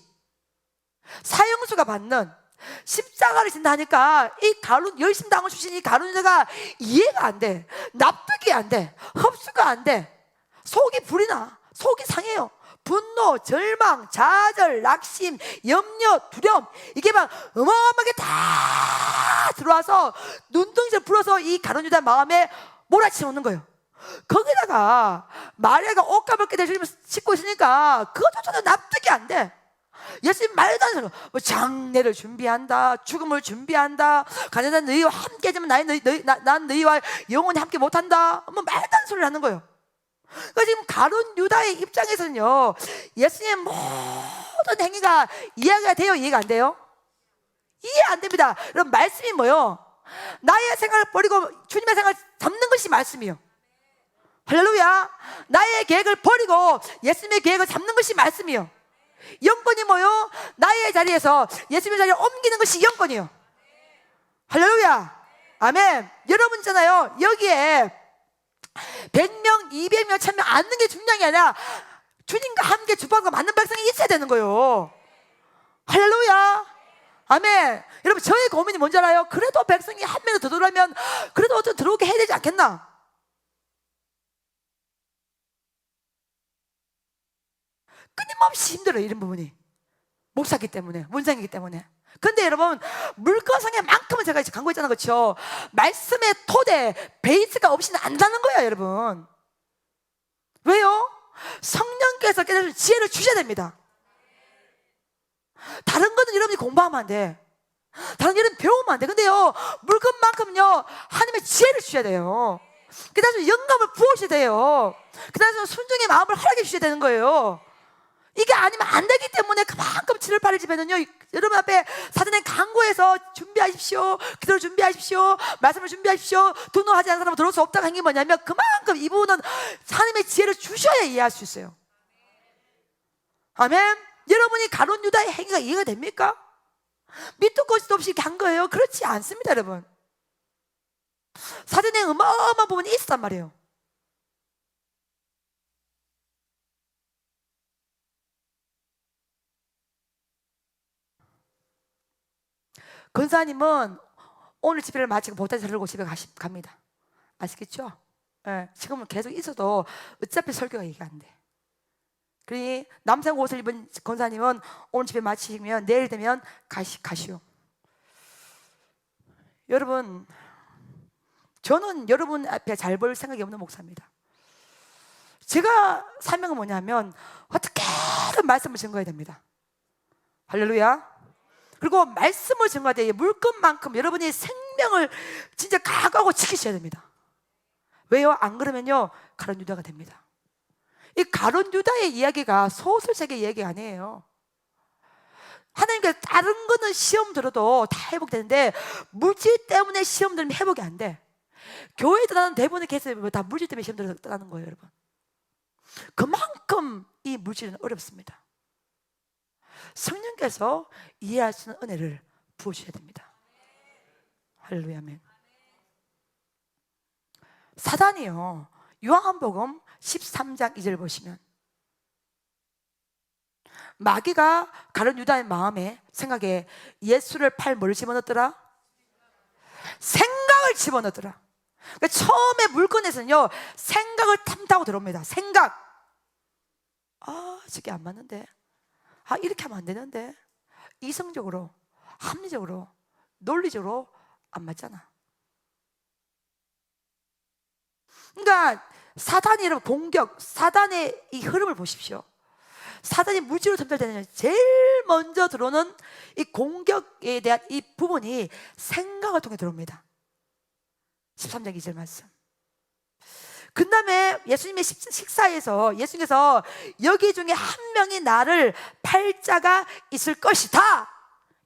사형수가 받는 십자가를 진다니까, 이 열심 당원 출신 이 가룟 유다가 이해가 안 돼, 납득이 안 돼, 흡수가 안 돼. 속이 불이 나, 속이 상해요. 분노, 절망, 좌절, 낙심, 염려, 두려움, 이게 막 어마어마하게 다 들어와서 눈덩이를 불어서 이 가룟 유다 마음에 몰아치우는 거예요. 거기다가 마리아가 옷가벗게 주님을 싣고 있으니까 그것조차도 납득이 안 돼. 예수님 말도 안 되는 거, 장례를 준비한다, 죽음을 준비한다, 가난한 너희와 함께지만 난 너희와 영원히 함께 못한다, 말도 안 되는 소리를 하는 거예요. 그러니까 지금 가룟 유다의 입장에서는요, 예수님의 모든 행위가 이해가 돼요, 이해가 안 돼요? 이해 안 됩니다. 여러분, 말씀이 뭐요? 나의 생각을 버리고 주님의 생각을 잡는 것이 말씀이요. 할렐루야. 나의 계획을 버리고 예수님의 계획을 잡는 것이 말씀이요. 영권이 뭐요? 나의 자리에서 예수님의 자리에 옮기는 것이 영권이요. 할렐루야. 아멘. 여러분 있잖아요, 여기에 100명, 200명, 1000명 앉는 게 중요한 게 아니라 주님과 함께 주방과 맞는 백성이 있어야 되는 거예요. 할렐루야. 아멘. 여러분, 저의 고민이 뭔지 알아요? 그래도 백성이 한 명도 더 들어오면 그래도 어떤 들어오게 해야 되지 않겠나? 끊임없이 힘들어요. 이런 부분이 목사기 때문에, 문장이기 때문에. 근데 여러분, 물건성에만큼은 제가 이제 강조했잖아요, 그렇죠? 말씀의 토대, 베이스가 없이는 안 되는 거예요, 여러분. 왜요? 성령께서 깨달은 지혜를 주셔야 됩니다. 다른 거는 여러분이 공부하면 안 돼. 다른 거 여러분 배우면 안 돼. 근데요, 물건만큼요 하나님의 지혜를 주셔야 돼요. 그 다음에 영감을 부으셔야 돼요. 그 다음에 순종의 마음을 허락해 주셔야 되는 거예요. 이게 아니면 안 되기 때문에 그만큼 7월 8일 집에는요, 여러분 앞에 사전에 강구해서 준비하십시오, 기도를 준비하십시오, 말씀을 준비하십시오, 등록하지 않은 사람은 들어올 수 없다고 한 게 뭐냐면, 그만큼 이 부분은 하나님의 지혜를 주셔야 이해할 수 있어요. 아멘. 여러분이 가룟 유다의 행위가 이해가 됩니까? 밑도 끝도 없이 이렇게 한 거예요? 그렇지 않습니다, 여러분. 사전에 어마어마한 부분이 있었단 말이에요. 권사님은 오늘 집회를 마치고 보따리 들고 집에 갑니다. 아시겠죠? 네, 지금은 계속 있어도 어차피 설교가 이게 안 돼. 그러니 남색 옷을 입은 권사님은 오늘 집회 마치면 내일 되면 가시오. 여러분, 저는 여러분 앞에 잘 볼 생각이 없는 목사입니다. 제가 사명은 뭐냐면 어떻게든 말씀을 증거해야 됩니다. 할렐루야. 그리고 말씀을 증거할 때 물건만큼 여러분이 생명을 진짜 각오하고 지키셔야 됩니다. 왜요? 안 그러면요 가룟 유다가 됩니다. 이 가룟 유다의 이야기가 소설책의 이야기 아니에요. 하나님께서 다른 거는 시험 들어도 다 회복되는데 물질 때문에 시험 들면 회복이 안 돼. 교회에 떠나는 대부분의 케이스는 다 물질 때문에 시험 들어서 떠나는 거예요, 여러분. 그만큼 이 물질은 어렵습니다. 성령께서 이해할 수 있는 은혜를 부어주셔야 됩니다. 할렐루야, 아멘. 사단이요, 요한복음 13장 2절 보시면 마귀가 가룟 유다의 마음에, 생각에 예수를 팔 뭘 집어넣었더라? 생각을 집어넣었더라. 그러니까 처음에 물건에서는요 생각을 탐타고 들어옵니다. 생각. 아, 저게 안 맞는데, 아, 이렇게 하면 안 되는데, 이성적으로, 합리적으로, 논리적으로 안 맞잖아. 그러니까 사단이, 여러분, 공격, 사단의 이 흐름을 보십시오. 사단이 물질로 탐탈되는 제일 먼저 들어오는 이 공격에 대한 이 부분이 생각을 통해 들어옵니다. 13장 2절 말씀. 그 다음에 예수님의 식사에서 예수님께서 여기 중에 한 명이 나를 팔 자가 있을 것이다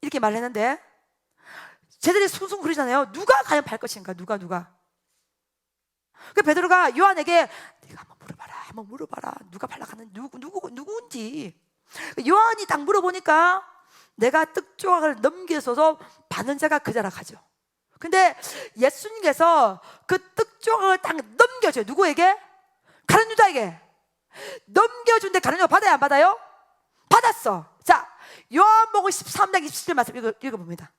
이렇게 말했는데, 쟤들이 숭숭 그러잖아요. 누가 과연 팔 것인가? 누가? 그 베드로가 요한에게 네가 한번 물어봐라. 누가 팔락하는 누구인지. 요한이 딱 물어보니까 내가 떡 조각을 넘겨서서 받는 자가 그 자라 하죠. 근데 예수님께서 그 떡 조각을 딱 넘겨줘요. 누구에게? 가룟 유다에게 넘겨준데 가룟 유다가 받아야 안 받아요? 받았어. 자, 요한복음 13장 27절 말씀 읽어봅니다.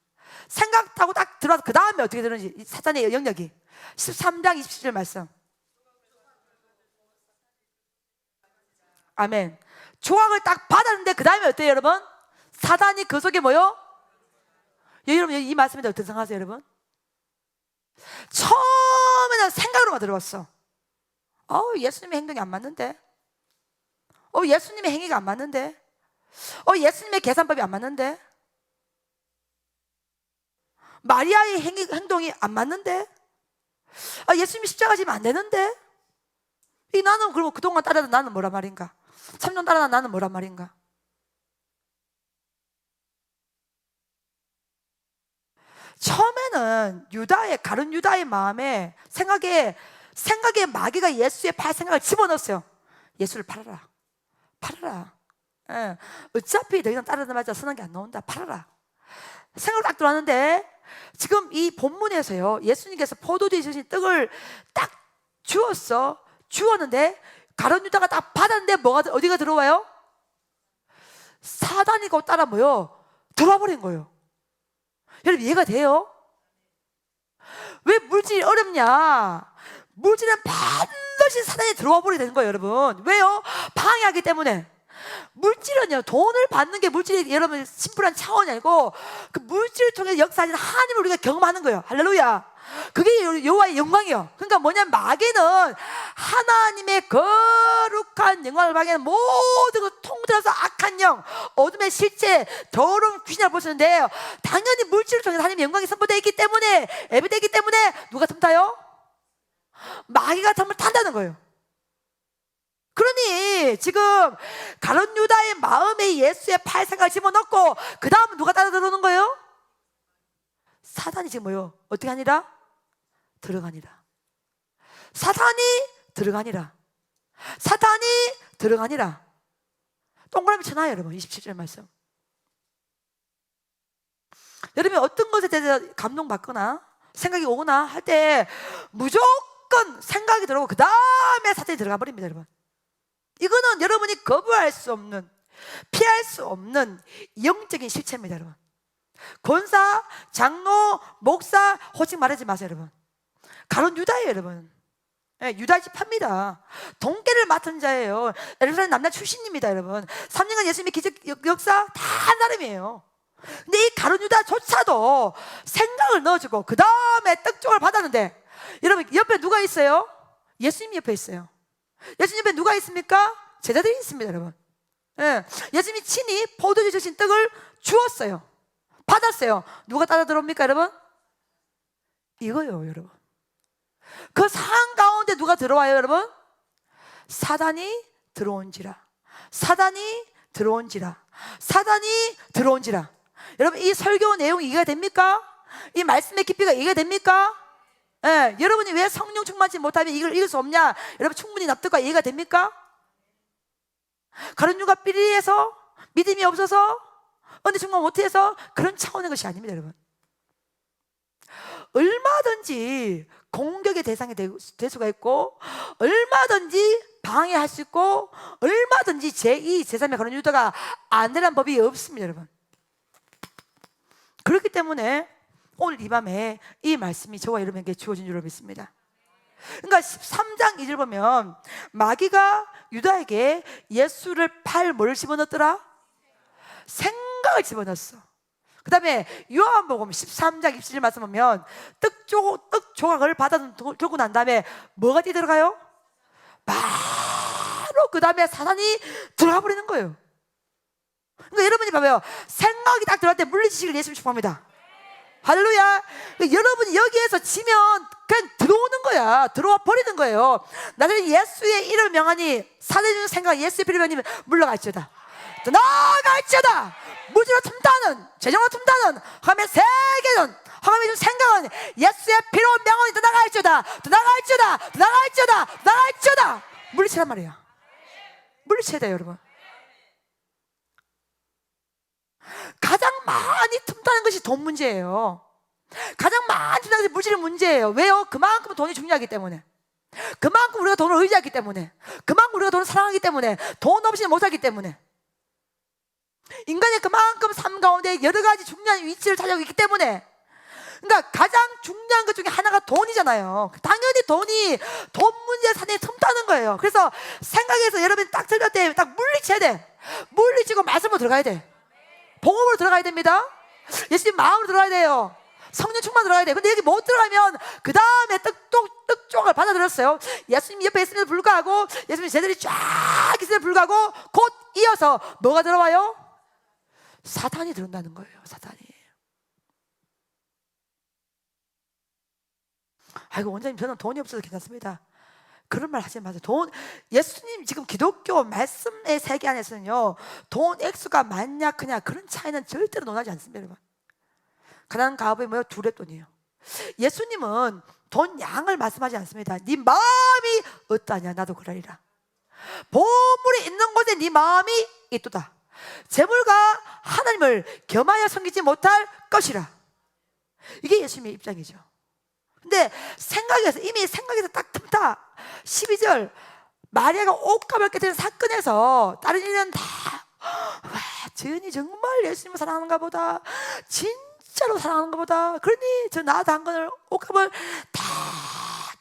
생각하고 딱 들어와서 그 다음에 어떻게 되는지, 사탄의 영역이 13장 27절 말씀. 아멘. 조각을 딱 받았는데 그 다음에 어때요, 여러분? 사단이 그 속에 뭐요? 여러분, 이 말씀에 어떻게 생각하세요, 여러분? 처음에는 생각으로만 들어왔어. 예수님의 행동이 안 맞는데, 예수님의 행위가 안 맞는데, 예수님의 계산법이 안 맞는데, 마리아의 행동이 안 맞는데, 예수님이 십자가 지면 안 되는데, 나는 그러면 그동안 따라다 나는 뭐란 말인가? 3년 따라다 나는 뭐란 말인가? 처음에는 가룟 유다의 마음에, 생각에 마귀가 예수의 팔 생각을 집어넣었어요. 예수를 팔아라. 예. 어차피 더 이상 따라다마자 선한 게 안 나온다. 팔아라. 생각을 딱 들어왔는데, 지금 이 본문에서요, 예수님께서 포도주에 주신 떡을 딱 주었는데 가룟 유다가 딱 받았는데 어디가 들어와요? 사단이 곧 따라 들어와 버린 거예요. 여러분, 이해가 돼요? 왜 물질이 어렵냐? 물질은 반드시 사단이 들어와 버리게 되는 거예요, 여러분. 왜요? 방해하기 때문에. 물질은요, 돈을 받는 게 물질이 여러분 심플한 차원이 아니고 그 물질을 통해 역사하시는 하나님을 우리가 경험하는 거예요. 할렐루야. 그게 여호와의 영광이요. 그러니까 뭐냐면 마귀는 하나님의 거룩한 영광을 방해하는 모든 걸 통틀어서 악한 영, 어둠의 실체, 더러운 귀신을 보시는데, 당연히 물질을 통해서 하나님의 영광이 선포되어 있기 때문에, 예배되기 때문에 누가 틈타요? 마귀가 틈을 탄다는 거예요. 그러니 지금 가룟 유다의 마음에 예수의 팔 생각을 집어넣고 그 다음은 누가 따라 들어오는 거예요? 사단이 지금 뭐요? 어떻게 하니라? 들어가니라. 사탄이 들어가니라. 사탄이 들어가니라. 동그라미 쳐놔요, 여러분. 27절 말씀. 여러분이 어떤 것에 대해서 감동받거나 생각이 오거나 할 때 무조건 생각이 들어오고 그 다음에 사탄이 들어가 버립니다, 여러분. 이거는 여러분이 거부할 수 없는, 피할 수 없는 영적인 실체입니다, 여러분. 권사, 장로, 목사 호칭 말하지 마세요, 여러분. 가룟 유다예요, 여러분. 예, 유다 지파입니다. 동계를 맡은 자예요. 예루살렘 남자 출신입니다, 여러분. 3년간 예수님의 기적 역사 다 한 사람이에요. 근데 이 가룟 유다조차도 생각을 넣어주고 그 다음에 떡종을 받았는데, 여러분 옆에 누가 있어요? 예수님 옆에 있어요. 예수님 옆에 누가 있습니까? 제자들이 있습니다, 여러분. 예, 예수님이 친히 포도주 주신 떡을 주었어요. 받았어요. 누가 따라 들어옵니까, 여러분? 이거요, 여러분. 그 상황 가운데 누가 들어와요, 여러분? 사단이 들어온지라. 사단이 들어온지라. 사단이 들어온지라. 여러분, 이 설교 내용이 이해가 됩니까? 이 말씀의 깊이가 이해가 됩니까? 예, 여러분이 왜 성령 충만치 못하면 이걸 읽을 수 없냐? 여러분 충분히 납득과 이해가 됩니까? 가룟 유다 삐리해서 믿음이 없어서 은혜 충만 못해서 그런 차원의 것이 아닙니다, 여러분. 얼마든지 공격의 대상이 될 수가 있고, 얼마든지 방해할 수 있고, 얼마든지 제2, 제3의 가룟 유다가 안 되는 법이 없습니다, 여러분. 그렇기 때문에 오늘 이 밤에 이 말씀이 저와 여러분에게 주어진 줄로 믿습니다. 그러니까 13장 2절 보면 마귀가 유다에게 예수를 팔 뭘 집어넣었더라? 생각을 집어넣었어. 그 다음에 요한복음 13장 27절 말씀 보면 떡 조각을 받아 들고 난 다음에 뭐가 뛰어들어가요? 바로 그 다음에 사단이 들어가 버리는 거예요. 그러니까 여러분이 봐봐요. 생각이 딱 들어갈 때 물리치기를 예수님 축복합니다. 할렐루야. 여러분이 여기에서 지면 그냥 들어오는 거야. 들어와 버리는 거예요. 나는 예수의 이름을 명하니 사단이 주는 생각, 예수의 피를 명하니 물러갈지어다. 나아갈지어다. 무지로 틈타는, 재정으로 틈타는 하나님의 세계는, 하나님의 준 생각은 예수의 피로 명하니 나아갈지어다. 나아갈지어다. 나아갈지어다. 나아갈지어다. 물리치란 말이에요. 물리쳐야 돼요, 여러분. 가장 많이 틈타는 것이 돈 문제예요. 가장 많이 틈타는 것이 물질의 문제예요. 왜요? 그만큼 돈이 중요하기 때문에, 그만큼 우리가 돈을 의지하기 때문에, 그만큼 우리가 돈을 사랑하기 때문에, 돈 없이는 못 살기 때문에, 인간이 그만큼 삶 가운데 여러 가지 중요한 위치를 차지하고 있기 때문에, 그러니까 가장 중요한 것 중에 하나가 돈이잖아요. 당연히 돈이, 돈 문제에 사람이 틈타는 거예요. 그래서 생각해서 여러분이 딱 들을 때 딱 물리쳐야 돼. 물리치고 말씀으로 들어가야 돼. 복음으로 들어가야 됩니다. 예수님 마음으로 들어가야 돼요. 성령 충만 들어가야 돼요. 근데 여기 못 들어가면 그 다음에 떡종을 받아들였어요. 예수님 옆에 있음에도 불구하고, 예수님 제자들이 쫙 있음에도 불구하고 곧 이어서 뭐가 들어와요? 사탄이 들어온다는 거예요. 사탄이. 아이고 원장님 저는 돈이 없어서 괜찮습니다. 그런 말 하지 마세요. 예수님 지금 기독교 말씀의 세계 안에서는요, 돈 액수가 많냐 크냐 그런 차이는 절대로 논하지 않습니다, 여러분. 가난한 가업이 뭐예요? 둘의 돈이에요. 예수님은 돈 양을 말씀하지 않습니다. 네 마음이 어떠하냐 나도 그러리라. 보물이 있는 곳에 네 마음이 있도다. 재물과 하나님을 겸하여 섬기지 못할 것이라. 이게 예수님의 입장이죠. 근데 이미 생각에서 딱 틈타. 12절 마리아가 옷가발 깨뜨린 사건에서 다른 일은 다 지은이 정말 예수님을 사랑하는가 보다, 진짜로 사랑하는가 보다, 그러니 저 나 당근을 옷가발 다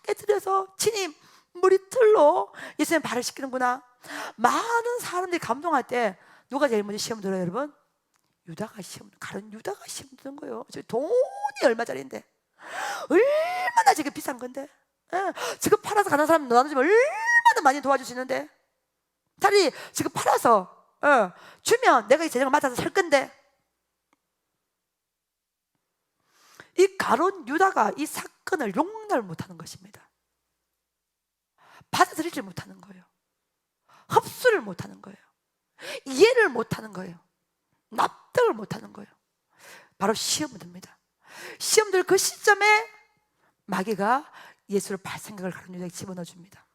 깨뜨려서 친히 머리털로 예수님 발을 씻기는구나. 많은 사람들이 감동할 때 누가 제일 먼저 시험 들어요, 여러분? 가룟 유다가 시험 드는 거예요. 저 돈이 얼마짜리인데, 얼마나 지금 비싼 건데, 예, 지금 팔아서 가는 사람 나눠주면 얼마나 많이 도와줄 수 있는데, 차라리 지금 팔아서 주면 내가 이 재정을 맡아서 살 건데. 이 가룟 유다가 이 사건을 용납을 못하는 것입니다. 받아들이지 못하는 거예요. 흡수를 못하는 거예요. 이해를 못하는 거예요. 납득을 못하는 거예요. 바로 시험을 듭니다. 시험 들 그 시점에 마귀가 예수를 팔 생각을 가룟 유다에게 집어넣어 줍니다.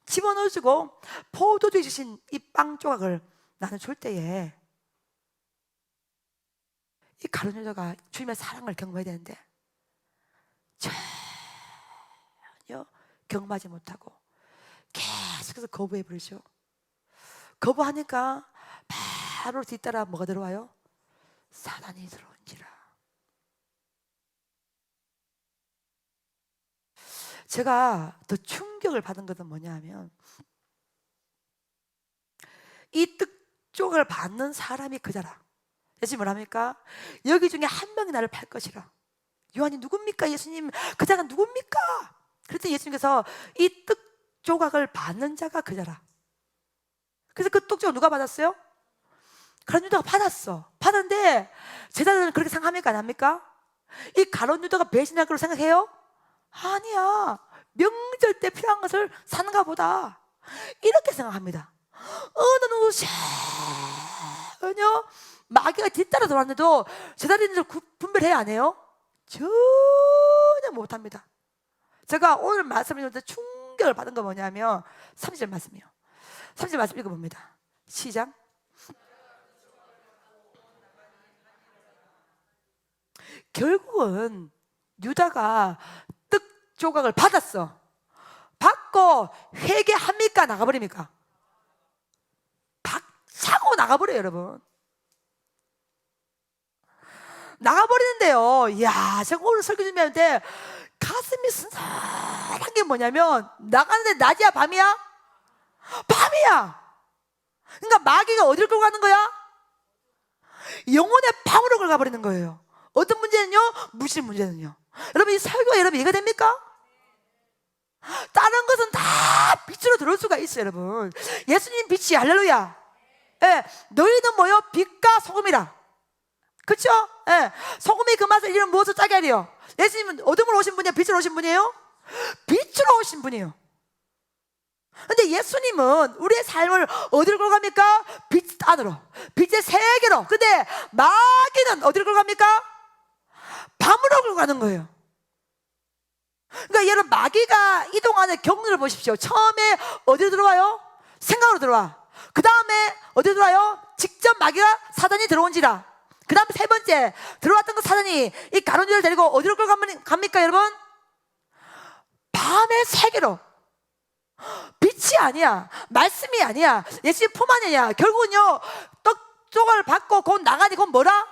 집어넣어 주고 포도주에 주신 이 빵 조각을 나는 줄 때에 이 가룟 유다가 주님의 사랑을 경험해야 되는데 전혀 경험하지 못하고 계속해서 거부해 버리죠. 거부하니까 바로 뒤따라 뭐가 들어와요? 사단이 들어온지라. 제가 더 충격을 받은 것은 뭐냐 하면, 이 떡조각을 받는 사람이 그자라. 예수님 뭐랍니까? 여기 중에 한 명이 나를 팔 것이라. 요한이 누굽니까? 예수님, 그자가 누굽니까? 그랬더니 예수님께서 이 떡조각을 받는 자가 그자라. 그래서 그 떡조각 누가 받았어요? 가룟 유다가 받았어. 받았는데 제자들은 그렇게 생각합니까? 안 합니까? 이 가룟 유다가 배신할 거로 생각해요? 아니야, 명절 때 필요한 것을 사는가 보다, 이렇게 생각합니다. 어느 누구 전혀 마귀가 뒤따라 돌았는데도 제자들은 분별해야 안 해요? 전혀 못합니다. 제가 오늘 말씀을 읽을 때 충격을 받은 거 뭐냐면 30절 말씀이요. 30절 말씀 읽어봅니다. 시작. 결국은 유다가 떡 조각을 받았어. 받고 회개합니까? 나가버립니까? 박차고 나가버려요, 여러분. 나가버리는데요, 이야, 제가 오늘 설교 준비하는데 가슴이 쓴산한 게 뭐냐면, 나가는데 낮이야 밤이야? 밤이야. 그러니까 마귀가 어디를 끌고 가는 거야? 영혼의 방으로 끌고 가버리는 거예요. 어떤 문제는요? 무실 문제는요. 여러분, 이 설교가 여러분 이해가 됩니까? 다른 것은 다 빛으로 들어올 수가 있어요, 여러분. 예수님 빛이, 할렐루야. 예, 너희는 뭐요? 빛과 소금이라. 그렇죠? 예, 소금이 그 맛을 잃으면 무엇을 짜게 하리요? 예수님은 어둠으로 오신 분이에요? 빛으로 오신 분이에요? 빛으로 오신 분이에요. 근데 예수님은 우리의 삶을 어디로 끌고 갑니까? 빛 안으로, 빛의 세계로. 근데 마귀는 어디로 끌고 갑니까? 밤으로 끌고 가는 거예요. 그러니까 여러분, 마귀가 이동하는 경로를 보십시오. 처음에 어디로 들어와요? 생각으로 들어와. 그 다음에 어디로 들어와요? 직접 마귀가, 사단이 들어온지라. 그 다음에 세 번째 들어왔던 그 사단이 이 가룟 유다를 데리고 어디로 끌고 갑니까, 여러분? 밤의 세계로. 빛이 아니야, 말씀이 아니야, 예수님 품 아니야. 결국은요, 떡 조각을 받고 곧 나가니 곧 뭐라?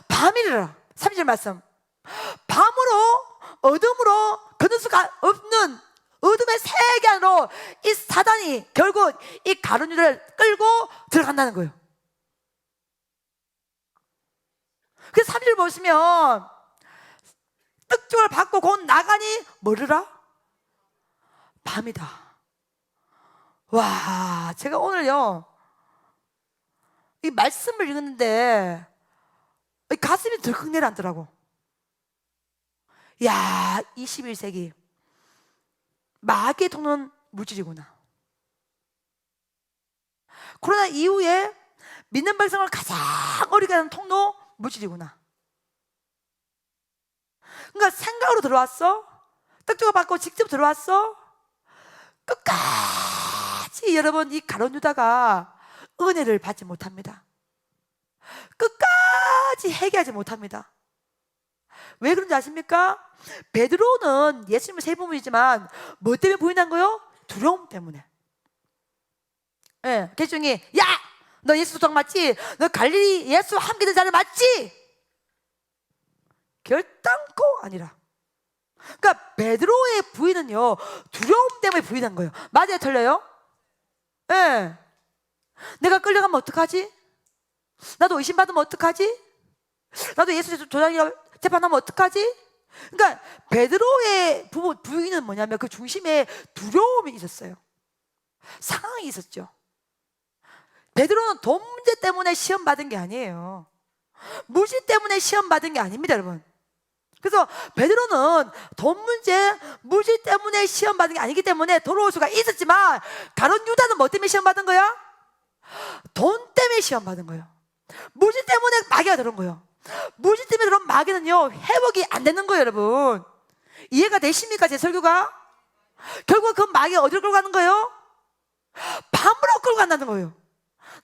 밤이라. 30절 말씀. 밤으로, 어둠으로, 거둘 수가 없는 어둠의 세계 안으로 이 사단이 결국 이 가룟 유다를 끌고 들어간다는 거예요. 그래서 3절 보시면 떡조각을 받고 곧 나가니 뭐르라? 밤이다. 와, 제가 오늘요 이 말씀을 읽었는데 이 가슴이 덜컥 내려앉더라고. 야, 21세기 마귀의 통로는 물질이구나. 코로나 이후에 믿는 백성을 가장 어리게 하는 통로, 물질이구나. 그러니까 생각으로 들어왔어, 떡조각 받고 직접 들어왔어, 끝까지 여러분 이 가룟 유다가 은혜를 받지 못합니다. 끝까지 회개하지 못합니다. 왜 그런지 아십니까? 베드로는 예수님을 세 부분이지만 뭐 때문에 부인한 거요? 두려움 때문에. 예, 개중이 야, 너 예수 동 맞지? 너 갈릴리 예수 함께 된 자를 맞지? 결단코 아니라. 그러니까 베드로의 부인은요, 두려움 때문에 부인한 거예요. 맞아요, 틀려요? 예. 네. 내가 끌려가면 어떡하지? 나도 의심받으면 어떡하지? 나도 예수 조작이라 재판하면 어떡하지? 그러니까 베드로의 부인은 뭐냐면 그 중심에 두려움이 있었어요. 상황이 있었죠. 베드로는 돈 문제 때문에 시험 받은 게 아니에요. 물질 때문에 시험 받은 게 아닙니다, 여러분. 그래서 베드로는 돈 문제, 물질 때문에 시험 받은 게 아니기 때문에 돌아올 수가 있었지만, 가룟 유다는 뭐 때문에 시험 받은 거야? 돈 때문에 시험 받은 거예요. 물질 때문에 마귀가 들어온 거예요. 물질 때문에 들어온 마귀는요, 회복이 안 되는 거예요, 여러분. 이해가 되십니까, 제 설교가? 결국 그 마귀가 어디로 끌고 가는 거예요? 밤으로 끌고 간다는 거예요.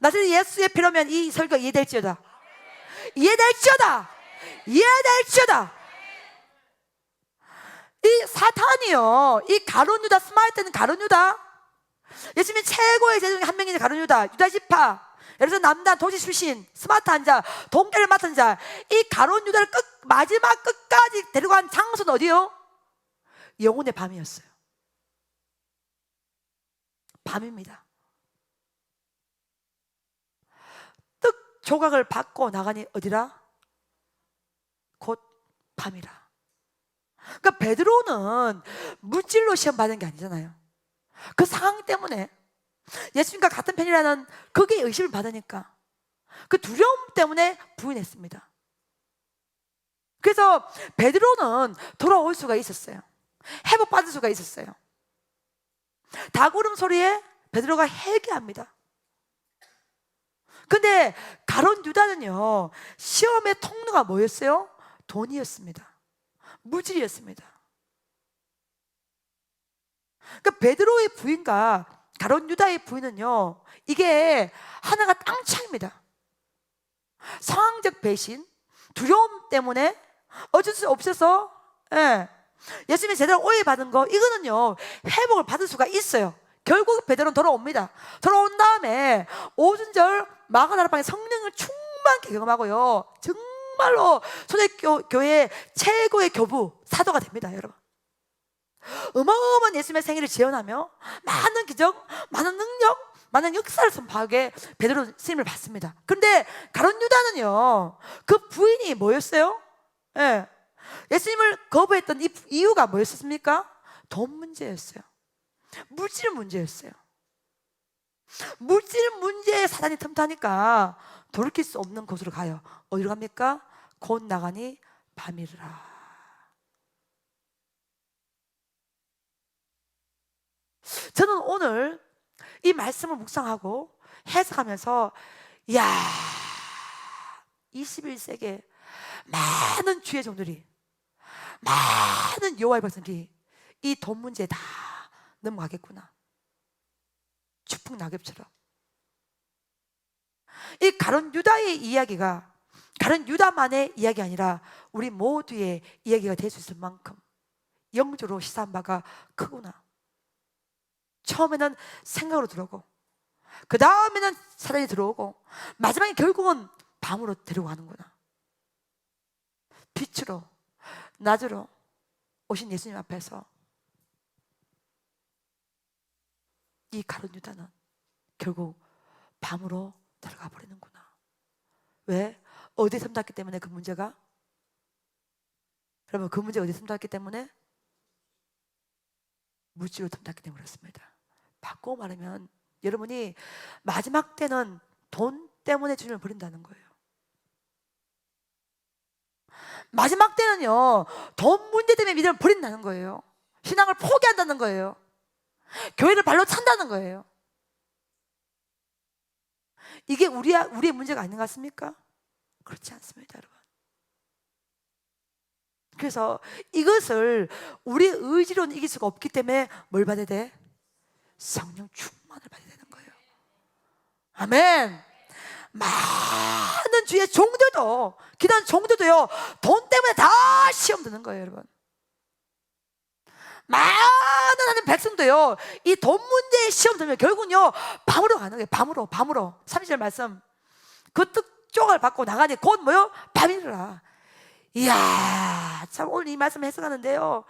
나중에 예수의 피로면 이 설교가 이해될지어다. 이해될지어다. 이해될지어다. 이 사탄이요, 이 가룟 유다, 스마르트는 가룟 유다, 예수님이 최고의 제자 중에 한 명이 가룟 유다, 유다 지파, 예를 들어서 남단 도시 출신 스마트한 자, 동계를 맡은 자, 이 가룟 유다를 마지막 끝까지 데려간 장소는 어디요? 영혼의 밤이었어요. 밤입니다. 떡 조각을 받고 나가니 어디라? 곧 밤이라. 그러니까 베드로는 물질로 시험 받은 게 아니잖아요. 그 상황 때문에 예수님과 같은 편이라는 그게 의심을 받으니까 그 두려움 때문에 부인했습니다. 그래서 베드로는 돌아올 수가 있었어요. 회복받을 수가 있었어요. 닭울음 소리에 베드로가 회개합니다. 근데 가룟 유다는요, 시험의 통로가 뭐였어요? 돈이었습니다. 물질이었습니다. 그러니까 베드로의 부인과 가룟 유다의 부인은요, 이게 하나가 땅 차이입니다. 상황적 배신, 두려움 때문에 어쩔 수 없어서, 예수님이 제대로 오해받은 거, 이거는요, 회복을 받을 수가 있어요. 결국 베드로는 돌아옵니다. 돌아온 다음에 오순절 마가다라방에 성령을 충만히 경험하고요, 정말로 초대교회 최고의 교부, 사도가 됩니다, 여러분. 어마어마한 예수님의 생일을 지원하며 많은 기적, 많은 능력, 많은 역사를 선포하게 베드로 스님을 받습니다. 그런데 가룟 유다는요, 그 부인이 뭐였어요? 예수님을 거부했던 이유가 뭐였습니까? 돈 문제였어요. 물질 문제였어요. 물질 문제에 사단이 틈타니까 돌이킬 수 없는 곳으로 가요. 어디로 갑니까? 곧 나가니 밤이라. 저는 오늘 이 말씀을 묵상하고 해석하면서, 이야, 21세기에 많은 주의 종들이, 많은 여호와의 백성들이 이 돈 문제에 다 넘어가겠구나. 추풍 낙엽처럼. 이 가룟 유다의 이야기가 가룟 유다만의 이야기 아니라 우리 모두의 이야기가 될 수 있을 만큼 영적으로 시사한 바가 크구나. 처음에는 생각으로 들어오고, 그 다음에는 사단이 들어오고, 마지막에 결국은 밤으로 데려가는구나. 빛으로, 낮으로 오신 예수님 앞에서 이 가룟 유다는 결국 밤으로 들어가 버리는구나. 왜? 어디에 틈탔기 때문에 그 문제가? 여러분, 그 문제가 어디에 틈탔기 때문에? 물질로 틈탔기 때문에 그렇습니다. 바꿔 말하면 여러분이 마지막 때는 돈 때문에 주님을 버린다는 거예요. 마지막 때는요, 돈 문제 때문에 믿음을 버린다는 거예요. 신앙을 포기한다는 거예요. 교회를 발로 찬다는 거예요. 이게 우리의 문제가 아닌 것 같습니까? 그렇지 않습니다, 여러분. 그래서 이것을 우리의 의지로는 이길 수가 없기 때문에 뭘 받아야 돼? 성령 충만을 받아야 되는 거예요. 아멘. 많은 주의 종들도, 기도하는 종들도요, 돈 때문에 다 시험 드는 거예요, 여러분. 많은 하나님 백성도요, 이 돈 문제에 시험 들면 결국은요, 밤으로 가는 거예요. 밤으로 30절 말씀, 그 뜻 조각을 받고 나가니 곧 뭐요? 밤이라. 이야, 참 오늘 이 말씀 해석하는데요,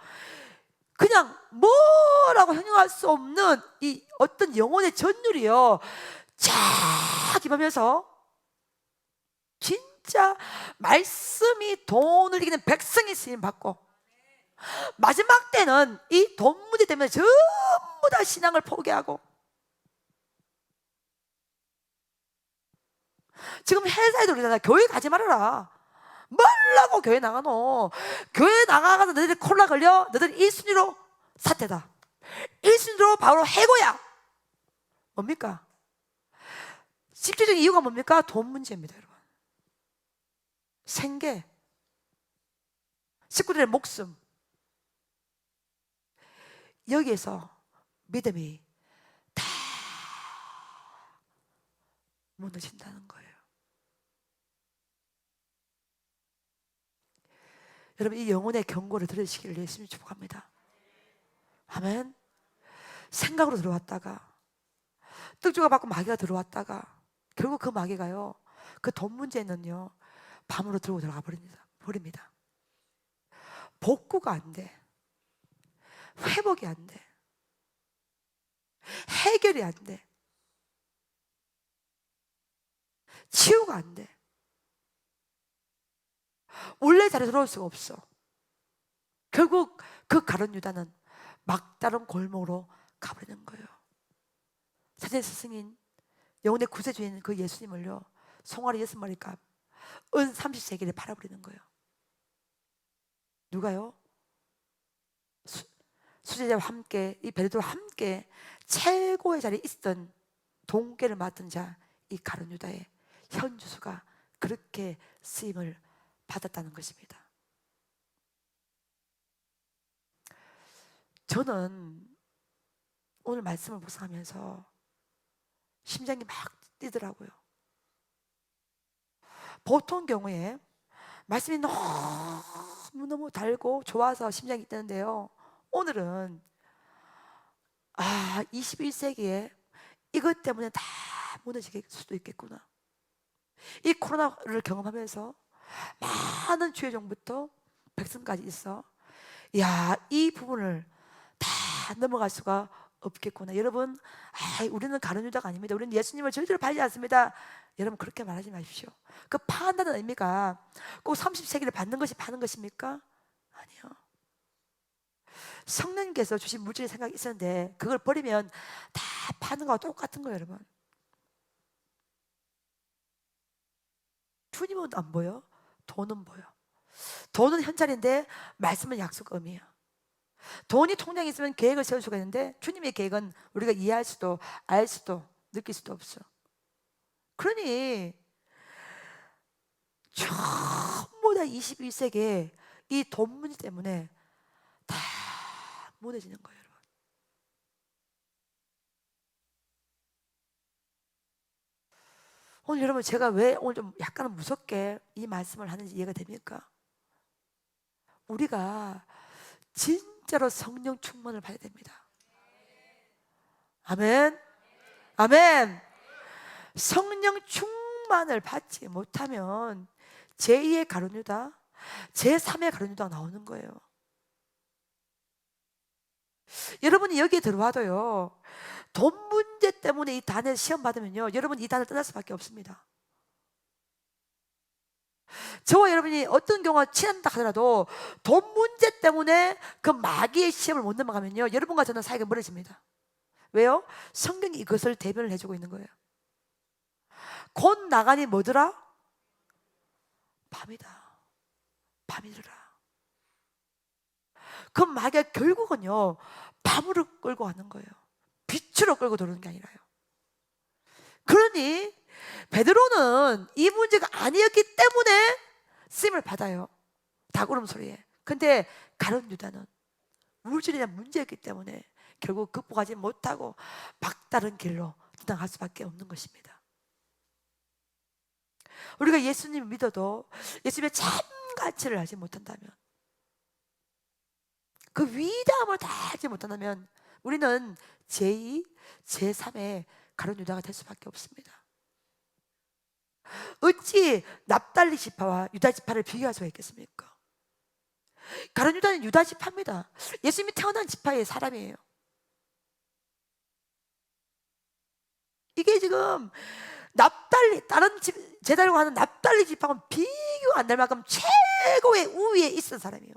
그냥 뭐라고 형용할 수 없는 이 어떤 영혼의 전율이요, 쫙 임하면서 진짜 말씀이 돈을 이기는 백성이 쓰임 받고, 마지막 때는 이 돈 문제 때문에 전부 다 신앙을 포기하고, 지금 회사에도 그러잖아. 교회 가지 말아라. 말라고 교회 나가노. 교회 나가서 너희들 콜라 걸려, 너희들 1순위로 사태다, 1순위로 바로 해고야. 뭡니까? 실질적인 이유가 뭡니까? 돈 문제입니다, 여러분. 생계, 식구들의 목숨, 여기에서 믿음이 다 무너진다는 거예요. 여러분, 이 영혼의 경고를 들으시기를 예수님 축복합니다. 아멘. 생각으로 들어왔다가, 떡주가 받고 마귀가 들어왔다가, 결국 그 마귀가요, 그 돈 문제는요, 밤으로 들고 들어가 버립니다. 복구가 안 돼, 회복이 안 돼, 해결이 안 돼, 치유가 안 돼. 원래 자리에 돌아올 수가 없어. 결국 그 가룟 유다는 막다른 골목으로 가버리는 거예요. 사제 스승인, 영혼의 구세주인 그 예수님을요, 송아리 6마리 값, 은 30세겔에 팔아버리는 거예요. 누가요? 수제자와 함께, 이 베드로와 함께 최고의 자리에 있었던 동계를 맡은 자, 이 가룟 유다의 현주수가 그렇게 쓰임을 받았다는 것입니다. 저는 오늘 말씀을 묵상하면서 심장이 막 뛰더라고요. 보통 경우에 말씀이 너무너무 달고 좋아서 심장이 뛰는데요, 오늘은 21세기에 이것 때문에 다 무너질 수도 있겠구나. 이 코로나를 경험하면서 많은 주의 종부터 백성까지 있어, 이 부분을 다 넘어갈 수가 없겠구나. 여러분, 우리는 가룟 유다가 아닙니다. 우리는 예수님을 절대로 팔지 않습니다. 여러분, 그렇게 말하지 마십시오. 그 판다는 의미가 꼭 30세기를 받는 것이 파는 것입니까? 아니요. 성령님께서 주신 물질의 생각이 있었는데 그걸 버리면 다 파는 거와 똑같은 거예요, 여러분. 주님은 안 보여? 돈은 보여. 돈은 현찰인데 말씀은 약속음이에요. 돈이 통장에 있으면 계획을 세울 수가 있는데 주님의 계획은 우리가 이해할 수도 알 수도 느낄 수도 없어. 그러니 전부 다 21세기에 이 돈 문제 때문에 다 무너지는 거예요, 여러분. 오늘 여러분, 제가 왜 오늘 좀 약간 무섭게 이 말씀을 하는지 이해가 됩니까? 우리가 진짜로 성령 충만을 받아야 됩니다. 아멘. 아멘. 성령 충만을 받지 못하면 제2의 가룟 유다, 제3의 가룟 유다가 나오는 거예요. 여러분이 여기에 들어와도요, 돈 문제 때문에 이 단을 시험 받으면요, 여러분 이 단을 떠날 수밖에 없습니다. 저와 여러분이 어떤 경우가 친한다 하더라도 돈 문제 때문에 그 마귀의 시험을 못 넘어가면요, 여러분과 저는 사이가 멀어집니다. 왜요? 성경이 이것을 대변을 해주고 있는 거예요. 곧 나가니 뭐더라? 밤이다. 밤이더라. 그 마귀가 결국은요, 밤으로 끌고 가는 거예요. 빛으로 끌고 들어오는 게 아니라요. 그러니 베드로는 이 문제가 아니었기 때문에 쓰임을 받아요, 닭울음 소리에. 근데 가룟 유다는 물질에 대한 문제였기 때문에 결국 극복하지 못하고 막다른 길로 떠나갈 수밖에 없는 것입니다. 우리가 예수님을 믿어도 예수님의 참 가치를 알지 못한다면, 그 위대함을 다 알지 못한다면 우리는 제2, 제3의 가룟 유다가 될 수밖에 없습니다. 어찌 납달리 지파와 유다 지파를 비교할 수가 있겠습니까? 가룟 유다는 유다 지파입니다. 예수님이 태어난 지파의 사람이에요. 이게 지금 납달리, 다른 제자라고 하는 납달리 지파하고는 비교가 안 될 만큼 최고의 우위에 있었던 사람이에요.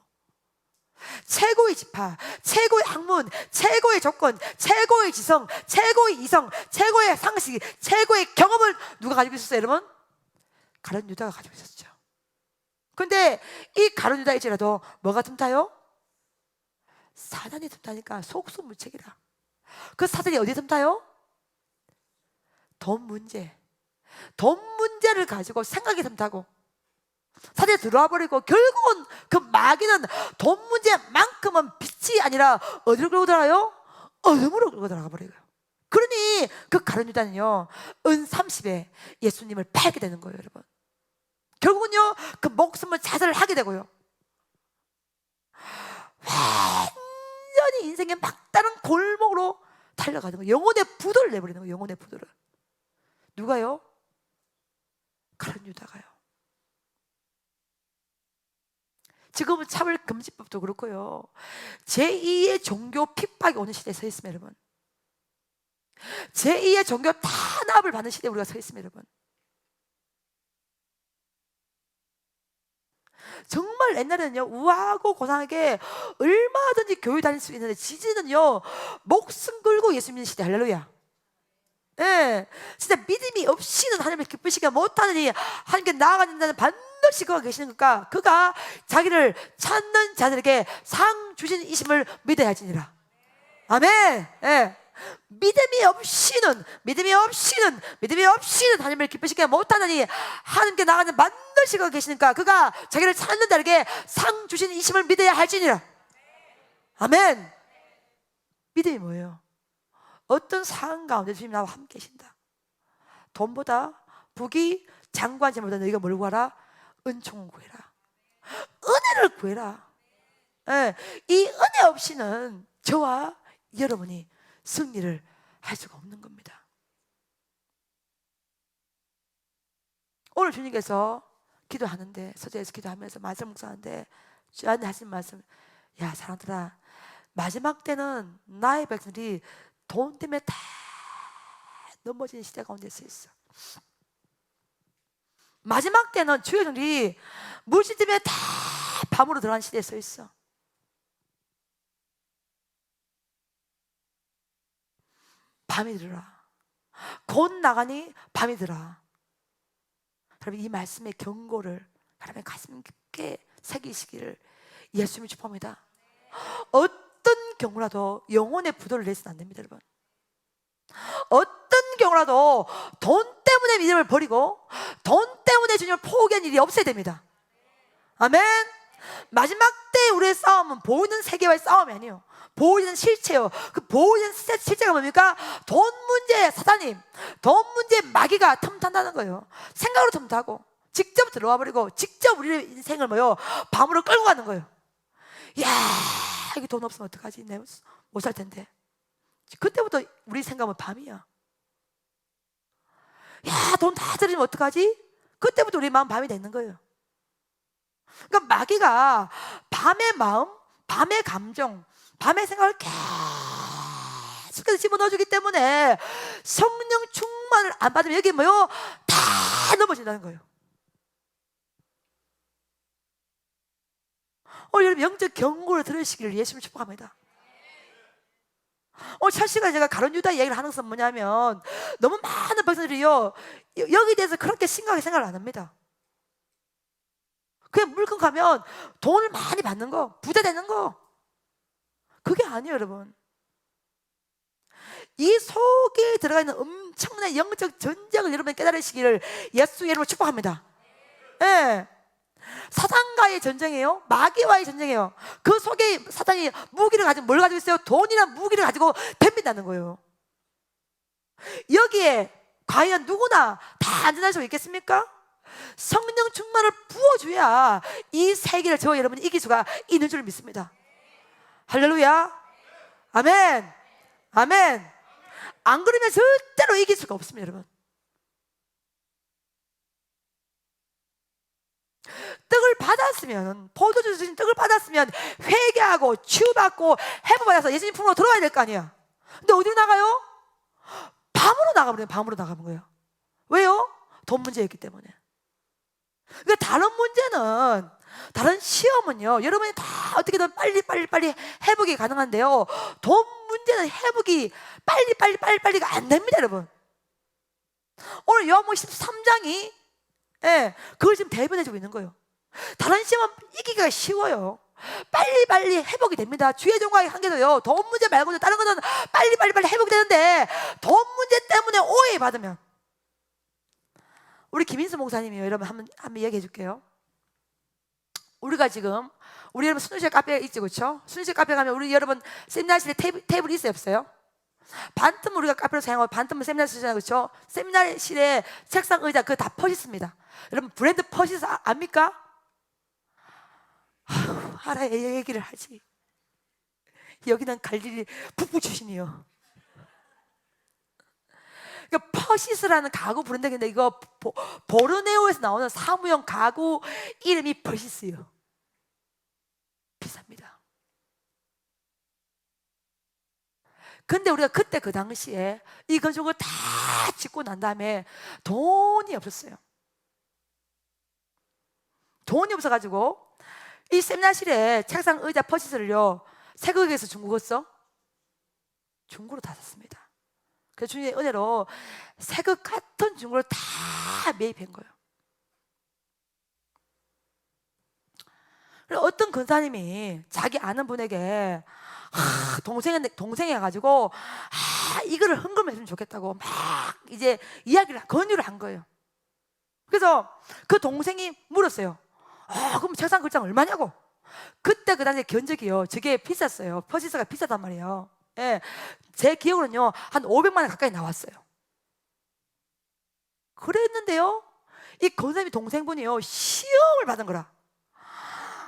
최고의 지파, 최고의 학문, 최고의 조건, 최고의 지성, 최고의 이성, 최고의 상식, 최고의 경험을 누가 가지고 있었어요, 여러분? 가룟 유다가 가지고 있었죠. 근데 이 가룟 유다일지라도 뭐가 틈타요? 사단이 틈타니까 속수무책이라. 그 사단이 어디에 틈타요? 돈 문제를 가지고 생각이 틈타고 사단에 들어와 버리고, 결국은 그 마귀는 돈 문제만큼은 빛이 아니라 어디로 끌고 들어가요? 어둠으로 끌고 들어가 버려요. 그러니 그 가룟 유다는요, 은 30에 예수님을 팔게 되는 거예요, 여러분. 결국은요, 그 목숨을 자살을 하게 되고요, 완전히 인생의 막다른 골목으로 달려가는 거예요. 영혼의 부도를 내버리는 거예요. 영혼의 부도를. 누가요? 가룟 유다가요. 지금은 차별금지법도 그렇고요, 제2의 종교 핍박이 오는 시대에 서 있습니다, 여러분. 제2의 종교 탄압을 받는 시대에 우리가 서 있습니다, 여러분. 정말 옛날에는요, 우아하고 고상하게 얼마든지 교회 다닐 수 있는데, 지지는요 목숨 걸고 예수 믿는 시대. 할렐루야. 예, 진짜 믿음이 없이는 하나님을 기쁘시게 못하느니 하나님께 나아가는 반드시 그가 계시니까 그가 자기를 찾는 자들에게 상 주신 이심을 믿어야 하지니라. 아멘. 예. 믿음이 없이는 하나님을 기쁘시게 못하느니 하나님께 나아가는 반드시 그가 계시니까 그가 자기를 찾는 자에게 상 주신 이심을 믿어야 할지니라. 아멘. 믿음이 뭐예요? 어떤 상황 가운데 주님 나와 함께 계신다. 돈보다 부귀 장관제보다 너희가 뭘 구하라? 은총을 구해라. 은혜를 구해라. 예, 이 은혜 없이는 저와 여러분이 승리를 할 수가 없는 겁니다. 오늘 주님께서 기도하는데, 서재에서 기도하면서 말씀 묵상하는데 저한테 하신 말씀, 야 사람들아, 마지막 때는 나의 백성들이 돈 때문에 다 넘어지는 시대 가운데 서 있어. 마지막 때는 주의 종들이 물질 때문에 다 밤으로 들어가는 시대에 서 있어. 밤이 들어라. 곧 나가니 밤이 들어라. 여러분, 이 말씀의 경고를 여러분 가슴 깊게 새기시기를 예수님이 축복합니다. 어떤 경우라도 영혼의 부도를 내서는 안 됩니다, 여러분. 어떤 경우라도 돈 때문에 믿음을 버리고 돈 때문에 주님을 포기한 일이 없어야 됩니다. 아멘. 마지막 때 우리의 싸움은 보이는 세계와의 싸움이 아니에요. 보이는 실체요. 그 보이는 실체가 뭡니까? 돈 문제, 사단님, 돈 문제 마귀가 틈탄다는 거예요. 생각으로 틈타고 직접 들어와 버리고 직접 우리의 인생을 뭐요? 밤으로 끌고 가는 거예요. 야, 이게 돈 없으면 어떡하지? 내가 못 살 텐데. 그때부터 우리 생각은 밤이야. 야, 돈 다 들이면 어떡하지? 그때부터 우리 마음 밤이 되는 거예요. 그러니까 마귀가 밤의 마음, 밤의 감정, 밤의 생각을 계속해서 집어넣어주기 때문에 성령 충만을 안 받으면 여기 뭐요? 다 넘어진다는 거예요. 여러분, 영적 경고를 들으시기를 예수님 축복합니다. 첫 시간에 제가 가룟 유다 이야기를 하는 것은 뭐냐면, 너무 많은 백성들이요 여기에 대해서 그렇게 심각하게 생각을 안 합니다. 그냥 물건 가면 돈을 많이 받는 거, 부자 되는 거, 그게 아니에요, 여러분. 이 속에 들어가 있는 엄청난 영적 전쟁을 여러분이 깨달으시기를 예수 이름으로 축복합니다. 예. 사단과의 전쟁이에요. 마귀와의 전쟁이에요. 그 속에 사단이 무기를 가지고 뭘 가지고 있어요? 돈이나 무기를 가지고 덤빈다는 거예요. 여기에 과연 누구나 다 안전할 수 있겠습니까? 성령 충만을 부어줘야 이 세계를 저와 여러분이 이길 수가 있는 줄 믿습니다. 할렐루야. 아멘. 아멘. 안 그러면 절대로 이길 수가 없습니다, 여러분. 떡을 받았으면, 포도주 주신 떡을 받았으면 회개하고 치유받고 회복받아서 예수님 품으로 들어와야 될 거 아니야. 근데 어디로 나가요? 밤으로 나가버려요. 밤으로 나가는 거예요. 왜요? 돈 문제였기 때문에. 그러니까 다른 문제는, 다른 시험은요, 여러분이 다 어떻게든 빨리 회복이 가능한데요, 돈 문제는 회복이 빨리가 안 됩니다, 여러분. 오늘 요한복음 13장이 그걸 지금 대변해주고 있는 거예요. 다른 시험은 이기기가 쉬워요. 빨리 회복이 됩니다. 주의 종과의 한계도요, 돈 문제 말고도 다른 거는 빨리 회복이 되는데, 돈 문제 때문에 오해받으면, 우리 김인수 목사님이요, 여러분 한번 얘기해 줄게요. 우리가 지금, 우리 여러분 순실 카페 있지, 그렇죠? 순실 카페 가면 우리 여러분 세미나실에 테이블이 있어요, 없어요? 반틈 우리가 카페로 사용하고 반틈은 세미나실이잖아요, 그렇죠? 세미나실에 책상, 의자 그거 다 퍼시스입니다. 여러분 브랜드 퍼시스 압니까? 알아야 얘기를 하지. 여기는 갈 일이 북부 출신이요. 그러니까 퍼시스라는 가구 브랜드인데, 이거 보르네오에서 나오는 사무용 가구 이름이 퍼시스예요. 비쌉니다. 근데 우리가 그때 그 당시에 이 건축을 다 짓고 난 다음에 돈이 없었어요. 돈이 없어가지고 이 세미나실에 책상, 의자, 퍼시스를요, 세극에서 중국어 써? 중국어로 다 샀습니다. 그래서 주님의 은혜로 세극 같은 중국어를 다 매입한 거예요. 어떤 권사님이 자기 아는 분에게 동생이 해가지고 이거를 헌금했으면 좋겠다고 막 이제 권유를 한 거예요. 그래서 그 동생이 물었어요. 그럼 책상 글장 얼마냐고. 그때 그 당시에 견적이요, 저게 비쌌어요. 퍼시스가 비싸단 말이에요. 예, 제 기억으로는요 한 500만 원 가까이 나왔어요. 그랬는데요, 이 권사님이 동생분이요 시험을 받은 거라.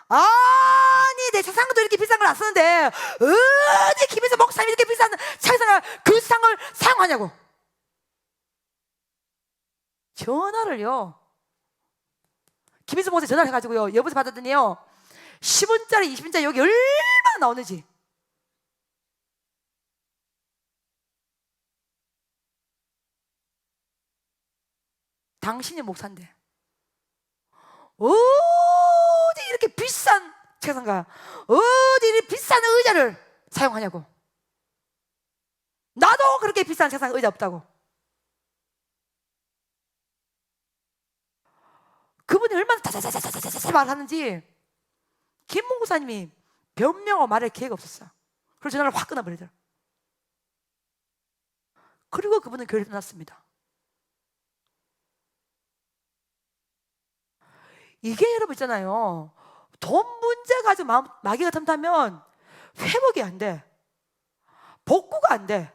아니, 내 책상도 이렇게 비싼 걸 안 쓰는데 어디 김인수 목사님이 이렇게 비싼 책상을, 그 상을 사용하냐고. 전화를요, 김인수 목사님 전화를 해가지고요, 여보세요 받았더니요, 10원짜리 20원짜리 여기 얼마나 나오는지. 당신이 목사인데 어디 이렇게 비싼 책상가, 어디 이렇게 비싼 의자를 사용하냐고. 나도 그렇게 비싼 책상, 의자 없다고. 그분이 얼마나 다자자자자자자 말하는지 김 목사님이 변명하고 말할 기회가 없었어. 그래서 전화를 확 끊어버리더라. 그리고 그분은 교회를 떠났습니다. 이게 여러분 있잖아요, 돈 문제 가지고 마귀가 틈타면 회복이 안 돼, 복구가 안 돼.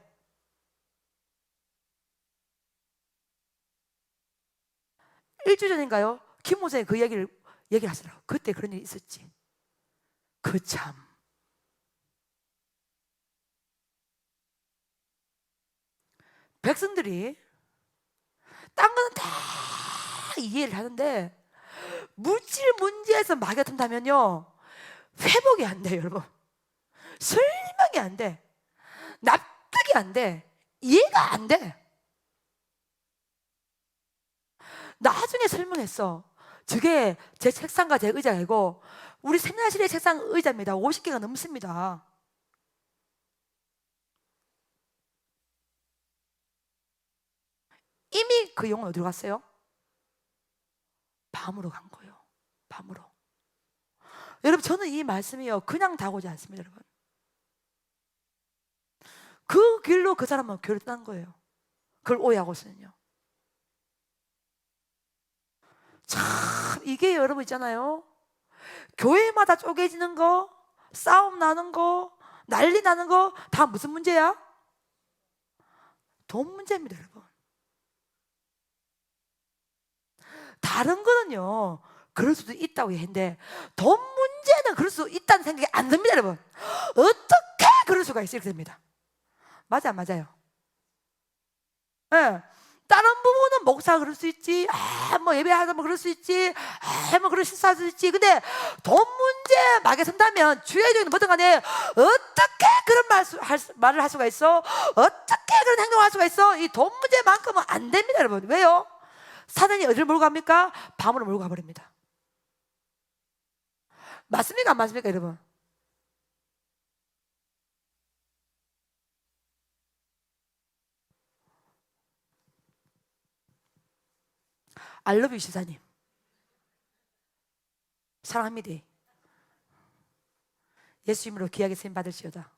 일주일 전인가요, 김 목사님 그 얘기를 하시더라고요. 그때 그런 일이 있었지. 그 참, 백성들이 딴 거는 다 이해를 하는데 물질 문제에서 마귀가 든다면요 회복이 안 돼요, 여러분. 설명이 안 돼, 납득이 안 돼, 이해가 안 돼. 나중에 설명했어. 저게 제 책상과 제 의자이고 우리 세미나실의 책상, 의자입니다. 50개가 넘습니다. 이미 그 영혼 어디로 갔어요? 밤으로 간 거예요. 밤으로. 여러분, 저는 이 말씀이요 그냥 다가오지 않습니다, 여러분. 그 길로 그 사람은 교회를 떠난 거예요. 그걸 오해하고 있으면요. 참, 이게 여러분 있잖아요, 교회마다 쪼개지는 거, 싸움 나는 거, 난리 나는 거 다 무슨 문제야? 돈 문제입니다, 여러분. 다른 거는요 그럴 수도 있다고 했는데 돈 문제는 그럴 수 있다는 생각이 안 듭니다, 여러분. 어떻게 그럴 수가 있어요? 이렇게 됩니다. 맞아, 맞아요. 예. 다른 부분은 목사가 그럴 수 있지, 뭐 예배하다 뭐 그럴 수 있지, 뭐 그런 실수할 수 있지. 근데 돈 문제 막에 선다면 주의적인 뭐든 간에 어떻게 그런 말을 할 수가 있어? 어떻게 그런 행동을 할 수가 있어? 이 돈 문제만큼은 안 됩니다, 여러분. 왜요? 사단이 어디를 몰고 갑니까? 밤으로 몰고 가버립니다. 맞습니까? 안 맞습니까, 여러분? 알러뷰 시사님 사랑합니다. 예수 이름으로 귀하게 쓰임 받으시오다.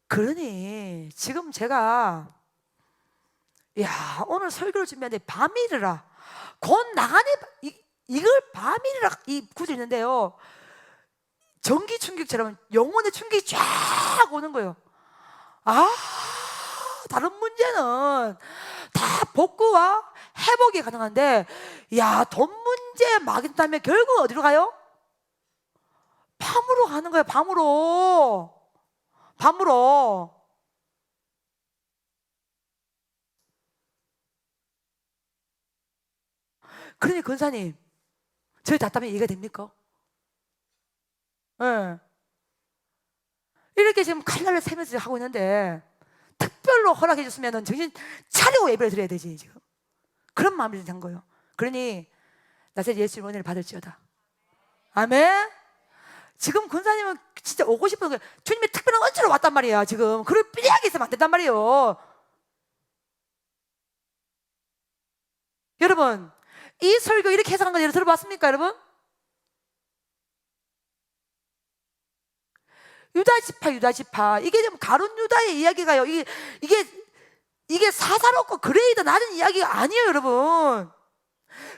그러니 지금 제가 오늘 설교를 준비하는데 밤이르라 곧 나가네 이걸 밤이르라 이 구절이 있는데요, 전기 충격처럼 영혼의 충격이 쫙 오는 거예요. 다른 문제는 다 복구와 회복이 가능한데 돈 문제 막인다면 결국 어디로 가요? 밤으로 가는 거예요. 밤으로. 그러니 권사님, 저희 답답이 이해가 됩니까? 네. 이렇게 지금 칼날을 세면서 하고 있는데 특별로 허락해 줬으면 정신 차리고 예배를 드려야 되지. 지금 그런 마음이 든 거예요. 그러니 나세 예수 이름으로 은혜를 받을지어다. 아멘. 지금 권사님은 진짜 오고 싶은 거예요. 주님의 특별한 은혜로 왔단 말이야. 지금 그걸 삐리하게 있으면 안 된단 말이에요. 여러분, 이 설교 이렇게 해석한 거 여러분 들어봤습니까, 여러분? 유다 지파. 이게 좀 가룟 유다의 이야기가요. 이게 사사롭고 그레이드 낮은 이야기가 아니에요, 여러분.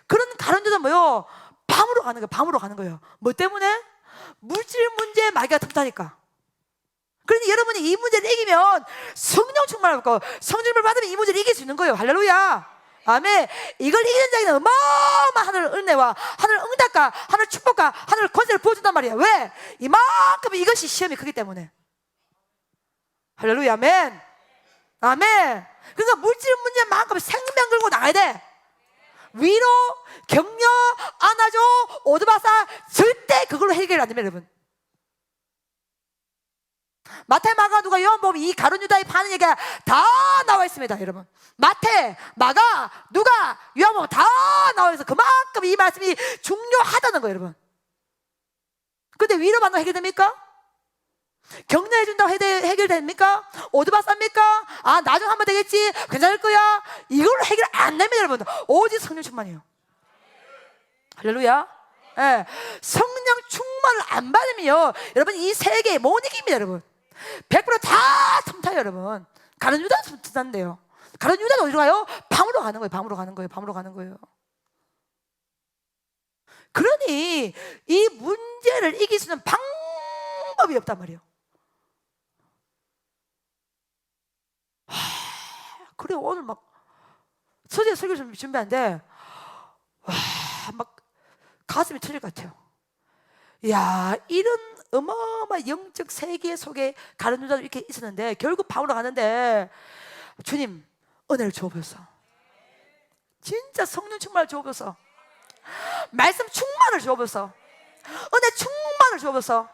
그런 가룟 유다 뭐요? 밤으로 가는 거예요. 뭐 때문에? 물질 문제에 마귀가 틈타니까. 그러니 여러분이 이 문제를 이기면 성령 충만을 받고 성령을 받으면 이 문제를 이길 수 있는 거예요. 할렐루야. 아멘. 이걸 이기는 자에는 어마어마한 하늘 은혜와 하늘 응답과 하늘 축복과 하늘 권세를 부어준단 말이야. 왜? 이만큼 이것이 시험이 크기 때문에. 할렐루야. 아멘. 아멘. 그러니까 물질 문제만큼 생명 걸고 나가야 돼. 위로, 격려, 안아줘, 오드바사 절대 그걸로 해결이 안 됩니다, 여러분. 마태, 마가, 누가, 요한복음 이 가룟 유다의 파는 얘기가 다 나와 있습니다, 여러분. 마태, 마가, 누가, 요한복음 다 나와 있어. 그만큼 이 말씀이 중요하다는 거예요, 여러분. 근데 위로받는 해결됩니까? 격려해준다고 해결됩니까? 오드바쌉니까? 나중 하면 되겠지, 괜찮을 거야. 이걸로 해결 안 됩니다, 여러분. 오직 성령 충만이에요. 할렐루야. 네. 성령 충만을 안 받으면요, 여러분 이 세계에 못 이깁니다, 여러분. 100%다 틈타요, 여러분. 가룟 유다 틈탄대요. 가룟 유다는 어디로 가요? 밤으로 가는 거예요. 밤으로 가는 거예요. 그러니 이 문제를 이길 수 있는 방법이 없단 말이에요. 그래 오늘 막 서재 설교 준비하는데 막 가슴이 터질 것 같아요. 이런 어마어마한 영적 세계 속에 가룟 유다도 이렇게 있었는데 결국 밤으로 가는데 주님 은혜를 주옵소서. 진짜 성령 충만을 주옵소서. 말씀 충만을 주옵소서. 은혜 충만을 주옵소서.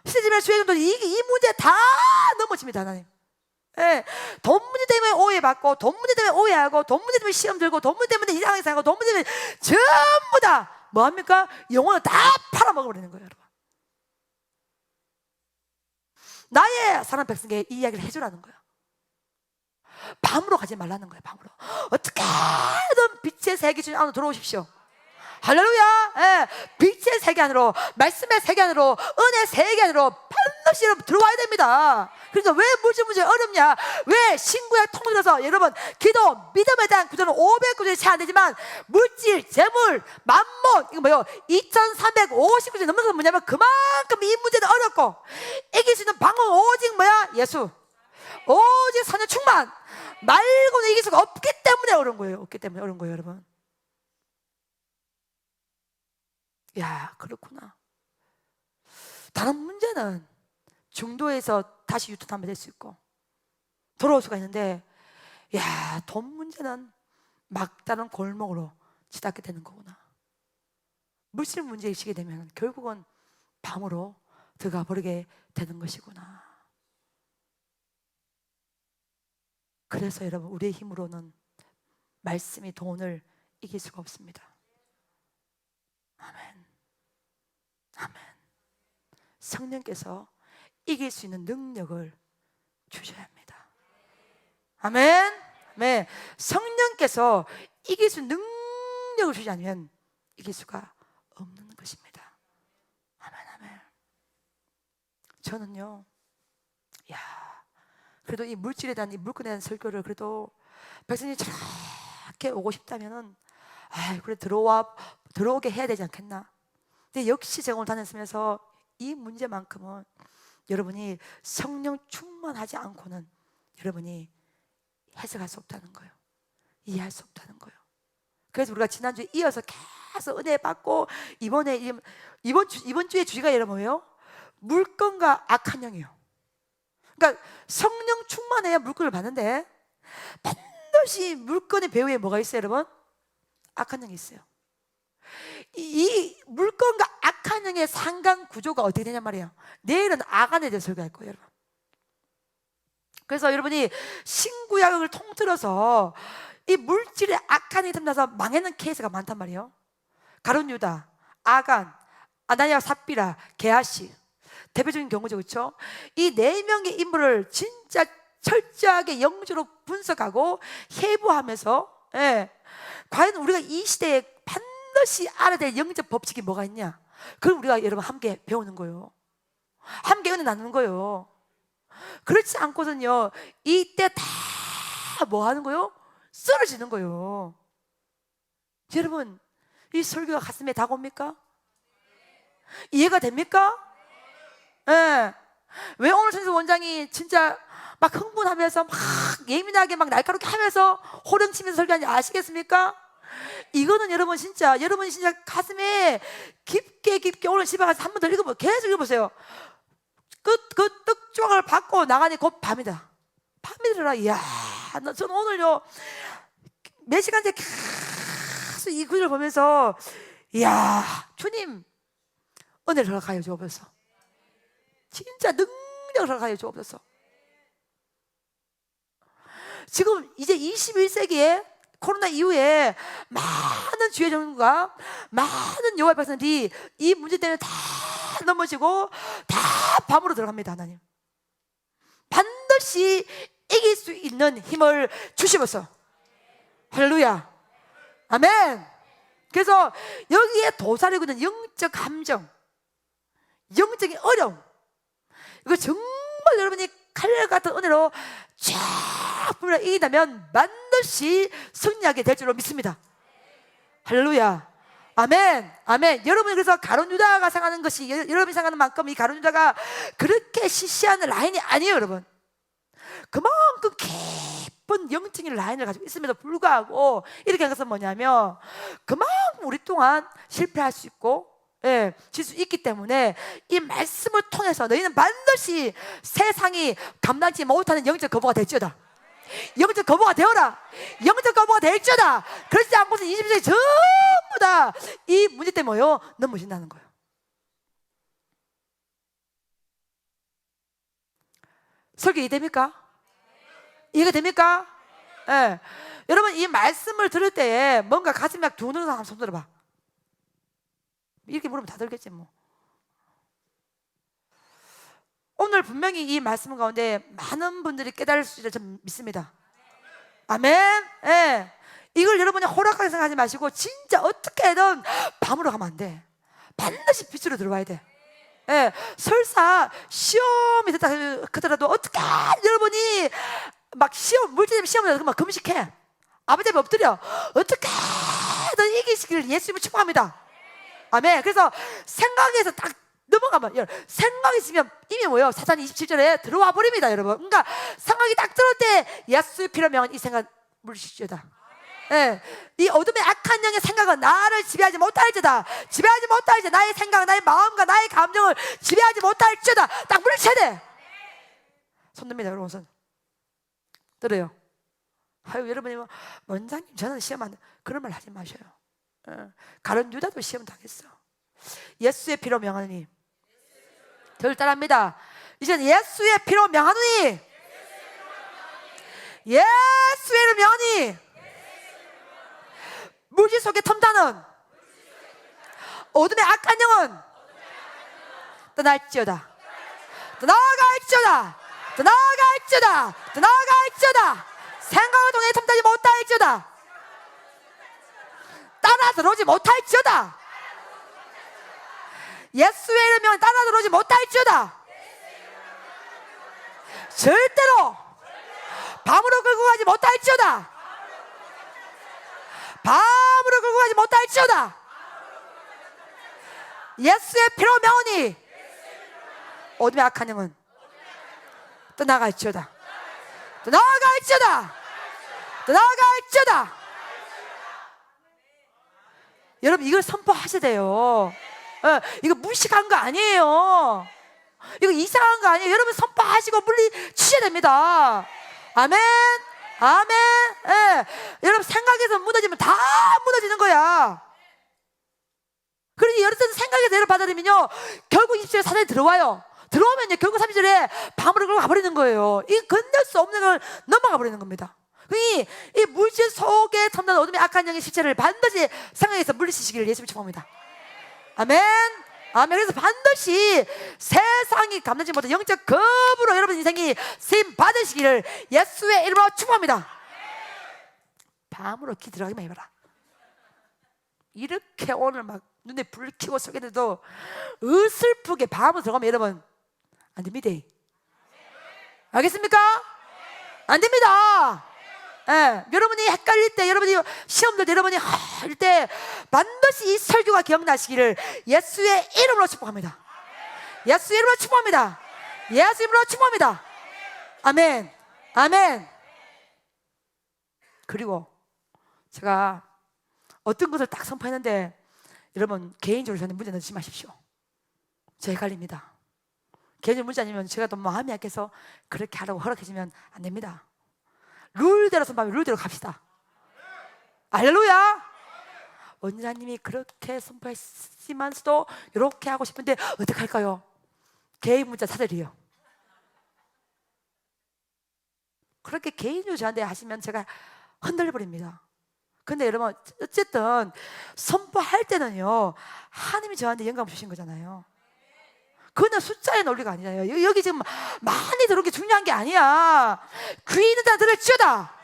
시집의 주의금도 이 문제 다 넘어집니다, 하나님. 돈 문제 때문에 오해받고, 돈 문제 때문에 오해하고, 돈 문제 때문에 시험 들고, 돈 문제 때문에 이상하게 살고, 돈 문제 때문에 전부 다 뭐합니까? 영혼을 다 팔아먹어버리는 거예요, 여러분. 나의 사랑 백성에게 이 이야기를 해주라는 거예요. 밤으로 가지 말라는 거예요. 밤으로 어떻게든 빛의 세계 중에 안으로 들어오십시오. 할렐루야. 빛의 세계 안으로, 말씀의 세계 안으로, 은혜의 세계 안으로 반드시 여러분 들어와야 됩니다. 그러니까 왜 물질 문제 어렵냐? 왜 신구약 통일해서 여러분 기도, 믿음에 대한 구조는 500구절이 채 안 되지만 물질, 재물, 만몬 이거 뭐요? 2350구절이 넘는 건 뭐냐면 그만큼 이 문제는 어렵고 이길 수 있는 방법은 오직 뭐야? 예수. 오직 성령 충만 말고는 이길 수가 없기 때문에 어려운 거예요. 없기 때문에 어려운 거예요, 여러분. 그렇구나. 다른 문제는 중도에서 다시 유턴하면 될 수 있고 돌아올 수가 있는데 야, 돈 문제는 막다른 골목으로 치닫게 되는 거구나. 물질 문제에 지게 되면 결국은 밤으로 들어가 버리게 되는 것이구나. 그래서 여러분, 우리의 힘으로는 말씀이 돈을 이길 수가 없습니다. 아멘. 아멘. 성령께서 이길 수 있는 능력을 주셔야 합니다. 아멘. 아멘. 성령께서 이길 수 있는 능력을 주지 않으면 이길 수가 없는 것입니다. 아멘. 아멘. 저는요, 야, 그래도 이 물질에 대한, 이 물건에 대한 설교를 그래도 백성이 저렇게 오고 싶다면은, 그래 들어오게 해야 되지 않겠나. 근데 역시 제가 오늘 다녔으면서 이 문제만큼은 여러분이 성령 충만하지 않고는 여러분이 해석할 수 없다는 거예요. 이해할 수 없다는 거예요. 그래서 우리가 지난주에 이어서 계속 은혜 받고 이번 주의 주제가 여러분 뭐예요? 물건과 악한 영이에요. 그러니까 성령 충만해야 물건을 받는데 반드시 물건의 배후에 뭐가 있어요, 여러분? 악한 영이 있어요. 이 물건과 악한 영의 상관 구조가 어떻게 되냔 말이에요. 내일은 악안에 대해서 설교할 거예요, 여러분. 그래서 여러분이 신구약을 통틀어서 이 물질의 악한 영이 틈나서 망하는 케이스가 많단 말이에요. 가룟 유다, 아간, 아나니아 삽비라, 게하시, 대표적인 경우죠, 그렇죠? 이 네 명의 인물을 진짜 철저하게 영적으로 분석하고 해부하면서, 과연 우리가 이 시대에 반드시 알아야 될 영적 법칙이 뭐가 있냐? 그걸 우리가 여러분 함께 배우는 거예요. 함께 은혜 나누는 거예요. 그렇지 않고선요, 이때 다 뭐 하는 거예요? 쓰러지는 거예요. 여러분, 이 설교가 가슴에 다가옵니까? 이해가 됩니까? 예. 왜 오늘 선생 원장이 진짜 막 흥분하면서 막 예민하게 막 날카롭게 하면서 호령치면서 설교하는지 아시겠습니까? 이거는 여러분이 진짜 가슴에 깊게 오늘 집에 가서 한 번 더 계속 읽어보세요. 그 떡조각을 받고 나가니 곧 밤이다. 밤이 들어라. 이야, 저는 오늘요 몇 시간째 계속 이 구절을 보면서, 이야, 주님 은혜를 허락하여 주옵소서. 진짜 능력을 허락하여 주옵소서. 지금 이제 21세기에 코로나 이후에 많은 주의 종과 많은 여호와의 백성들이 이 문제 때문에 다 넘어지고 다 밤으로 들어갑니다. 하나님 반드시 이길 수 있는 힘을 주시옵소서. 할렐루야, 아멘. 그래서 여기에 도사리고 있는 영적 감정, 영적인 어려움, 이거 정말 여러분이 칼날 같은 은혜로 쫙 불어 이긴다면 반드시 승리하게 될 줄로 믿습니다. 할렐루야, 아멘, 아멘. 여러분이 그래서 가룟 유다가 생각하는 것이 여러분이 생각하는 만큼 이 가룟 유다가 그렇게 시시한 라인이 아니에요, 여러분. 그만큼 깊은 영적인 라인을 가지고 있음에도 불구하고 이렇게 한 것은 뭐냐면, 그만큼 우리 또한 실패할 수 있고 질 수 있기 때문에 이 말씀을 통해서 너희는 반드시 세상이 감당치 못하는 영적 거부가 될지어다. 영적 거부가 되어라. 영적 거부가 될지어다. 그렇지 않고서 20세기 전부 다 이 문제 때문에 뭐예요? 넘어진다는 거예요. 설교 이해됩니까? 이해가 됩니까? 예. 여러분, 이 말씀을 들을 때에 뭔가 가슴이 막 두는 사람 손 들어봐. 이렇게 물으면 다 들겠지 뭐. 오늘 분명히 이 말씀 가운데 많은 분들이 깨달을 수 있을 줄 믿습니다. 아멘. 예. 이걸 여러분이 호락하게 생각하지 마시고 진짜 어떻게든 밤으로 가면 안 돼. 반드시 빛으로 들어와야 돼. 예. 설사 시험이 됐다 그러더라도 어떻게 여러분이 막 물질 시험을 막 금식해. 아버지 앞에 엎드려. 어떻게든 이기시기를 예수님을 축복합니다. 아멘. 그래서 생각에서 딱 넘어가면, 생각이 있으면 이미 뭐예요? 사탄 27절에 들어와 버립니다, 여러분. 그러니까 생각이 딱 들어올 때 예수의 피로 명한 이 생각 물리시죠다. 예, 이 어둠의 악한 영의 생각은 나를 지배하지 못할지다. 지배하지 못할지, 나의 생각, 나의 마음과 나의 감정을 지배하지 못할지다. 딱 물리쳐야 돼. 손 듭니다, 여러분. 손 들어요. 아유 여러분이 원장님 저는 시험 안 돼. 그런 말 하지 마셔요. 가룟 유다도 시험 당했어. 예수의 피로 명하노니 절 따라합니다. 이제는 예수의 피로 명하노니 예수의 이름 명하니 물질 속에 텀다는 어둠의 악한 영은 떠날지어다. 떠나갈지어다. 떠나갈지어다. 떠나갈지어다. 생각을 통해 텀다지 못할지어다. 따라 들어오지 못할지어다. 예수의 이름이면 따라 들어오지 못할지어다. 절대로 밤으로 끌고 가지 못할지어다. 밤으로 끌고 가지 못할지어다. 예수의 피로 명하니 어둠의 악한 영은 떠나갈지어다. 떠나갈지어다. 떠나갈지어다. 여러분 이걸 선포하셔야 돼요. 이거 무식한 거 아니에요. 이거 이상한 거 아니에요. 여러분 선포하시고 물리치셔야 됩니다. 아멘. 아멘. 여러분 생각에서 무너지면 다 무너지는 거야. 그러니 여러분 생각에서 예를 받아들이면요 결국 20절에 사단이 들어와요. 들어오면요 결국 30절에 밤으로 끌고 가버리는 거예요. 이 건널 수 없는 걸 넘어가 버리는 겁니다. 이 물질 속에 탐난 어둠의 악한 영의 실체를 반드시 생각해서 물리치시기를 예수님 축복합니다. 아멘. 아멘. 그래서 반드시 세상이 감당지 못한 영적 겁으로 여러분 인생이 쓰임 받으시기를 예수의 이름으로 축복합니다. 밤으로 기 들어가기만 해봐라. 이렇게 오늘 막 눈에 불 켜고 속에도 어슬프게 밤으로 들어가면 여러분 안 됩니다. 알겠습니까? 안 됩니다. 여러분이 헷갈릴 때, 여러분이 시험들 때, 여러분이 할 때 반드시 이 설교가 기억나시기를 예수의 이름으로 축복합니다. 예수의 이름으로 축복합니다. 예수의 이름으로 축복합니다. 아멘. 아멘. 그리고 제가 어떤 것을 딱 선포했는데 여러분 개인적으로 저는 문제 넣지 마십시오. 저 헷갈립니다. 개인적으로 문제 아니면 제가 또 마음이 약해서 그렇게 하라고 허락해주면 안 됩니다. 룰대로 선포하면 룰대로 갑시다. 할렐루야. 원장님이 그렇게 선포했지만서도 이렇게 하고 싶은데 어떡할까요? 개인 문자 사절이요. 그렇게 개인적으로 저한테 하시면 제가 흔들려버립니다. 근데 여러분 어쨌든 선포할 때는요 하나님이 저한테 영감 주신 거잖아요. 그거는 숫자의 논리가 아니잖아요. 여기 지금 많이 들어온 게 중요한 게 아니야. 귀 있는 자는 들을지어다.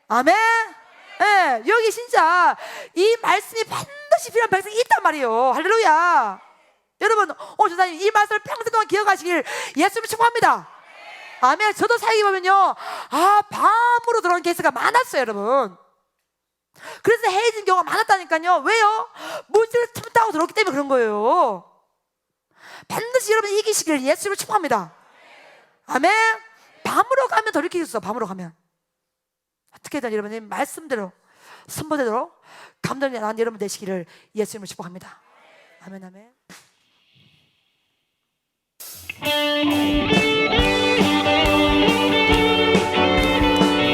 아멘. 여기 진짜 이 말씀이 반드시 필요한 백성이 있단 말이에요. 할렐루야. 여러분 조사님 이 말씀을 평생 동안 기억하시길 예수님을 축복합니다. 아멘. 저도 사역에 보면요 밤으로 들어오는 케이스가 많았어요 여러분. 그래서 해진 경우가 많았다니까요. 왜요? 물질을 틈타고 들어오기 때문에 그런 거예요. 반드시 여러분 이기시길 예수를 축복합니다. 아멘. 밤으로 가면 더 이렇게 있어. 밤으로 가면 어떻게든 여러분의 말씀대로 선포대로 감동이 나는 여러분 되시기를 예수님을 축복합니다. 아멘. 아멘.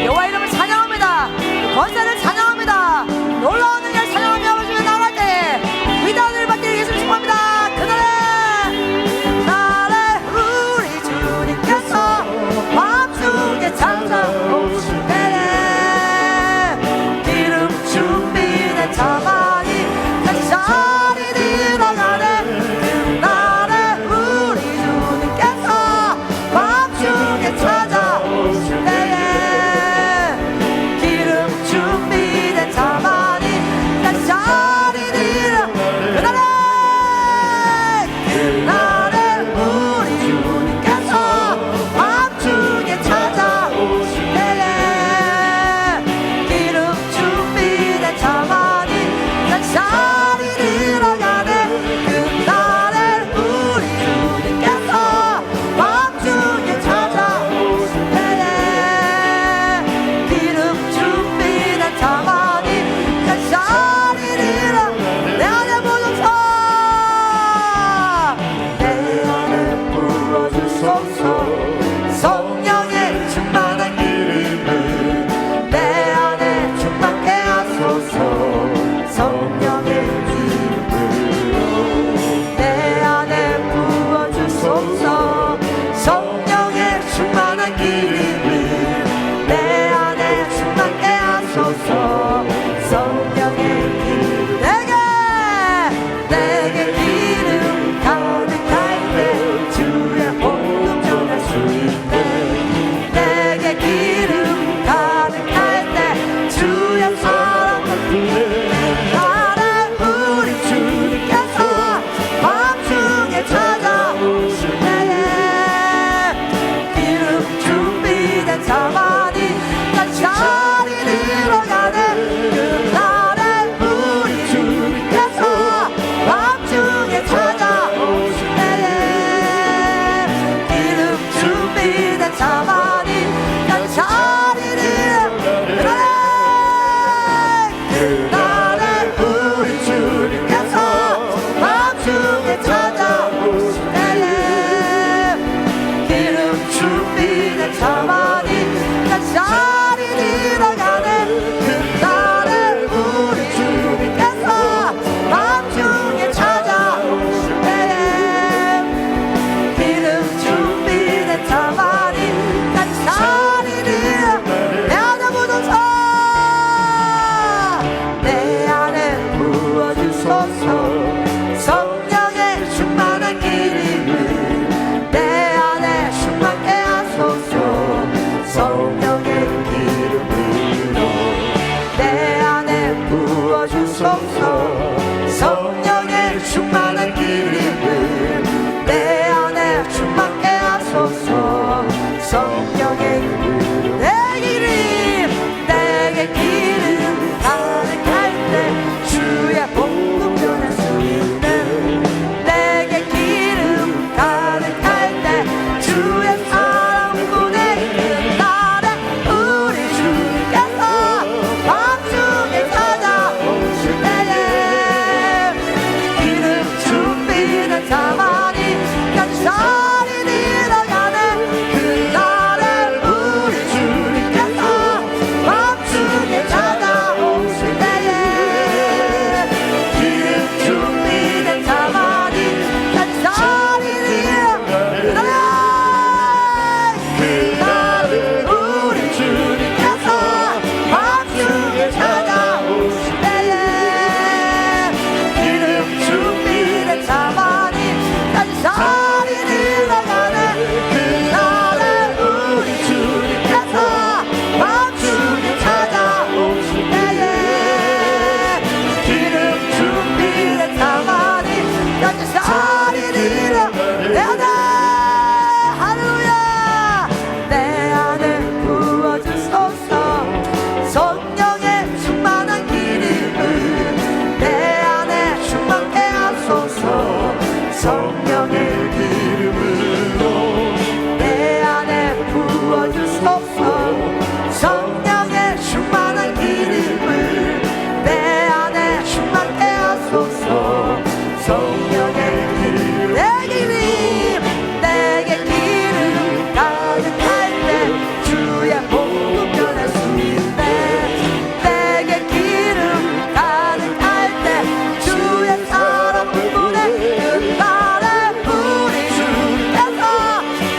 여호와 이름을 찬양합니다. 권세를 찬양합니다. 놀라운 은혜를 찬양하며 아버지의 나갈 때 위대한 은혜를 받기를 예수를 축복합니다. 그날에 우리 주님께서 밤중에 찾아오실 때에 기름 준비된 자만이 같이 자리 들어가네. 그날에 우리 주님께서 하소서. 성령의 기름 내게 기름 가득할 때 주의 복음 전할 수 있네. 내게 기름 가득할 때 주의 사랑 베푸네. 나를 우리 주님께서 밤중에 찾아오시네. 기름 준비된 자만이 간절히 들어가네. 그날에 우리 주님께서 밤중에 찾아오시네. 기름 준비된 자만이 간절히 들어가네. 그날에 우리 주님께서 밤중에 찾아오시네. 기름 준비된 자만이 간절히 들어가네. 그날에 우리 주님께서 밤중에 찾아오시네. 기름 준비된 자만이 간절히 들어가네. 내 안에 부어주소서. 내 안에 부어주소서. 성령의 충만한 기름을 내 안에 충만케 하소서. 성령의 기름으로 내 안에 부어주소서. 성령의 충만한 기름을 내 안에 충만케 하소서. 성령의 기름 내게 기름 가득할 때 주의 복음 전할 수 있는. 내게 기름 가득할 때 주의 사랑 보내. 나를 우리 주님께서 밤중에 찾아오실 때에 기름 준비된 자만이 간절히 들어가네. 그날에 우리 주님께서 밤중에 찾아오실 때에 기름 준비된 자만이 간절히 들어가네. 그날에 우리 주님께서 밤중에 찾아오실 때에 기름 준비된 자만이 간절히 들어가네. 그날에 우리 주님께서 밤중에 찾아오실 때에 기름 준비된 자만이 간절히 들어가네. 할렐루야. 내 안에 부어주소서. 성령의 충만한 기름을 내 안에 충만케 하소서. 성령의 기름으로 내 안에 부어주소서. 성령의 충만한 기름을 내 안에 충만케 하소서. 성령의 기름 내게 기름 가득할 때 주의 복음 전할 수 있네. 내게 기름 가득할 때 주의 사랑 보내. 그날에 우리 주님께서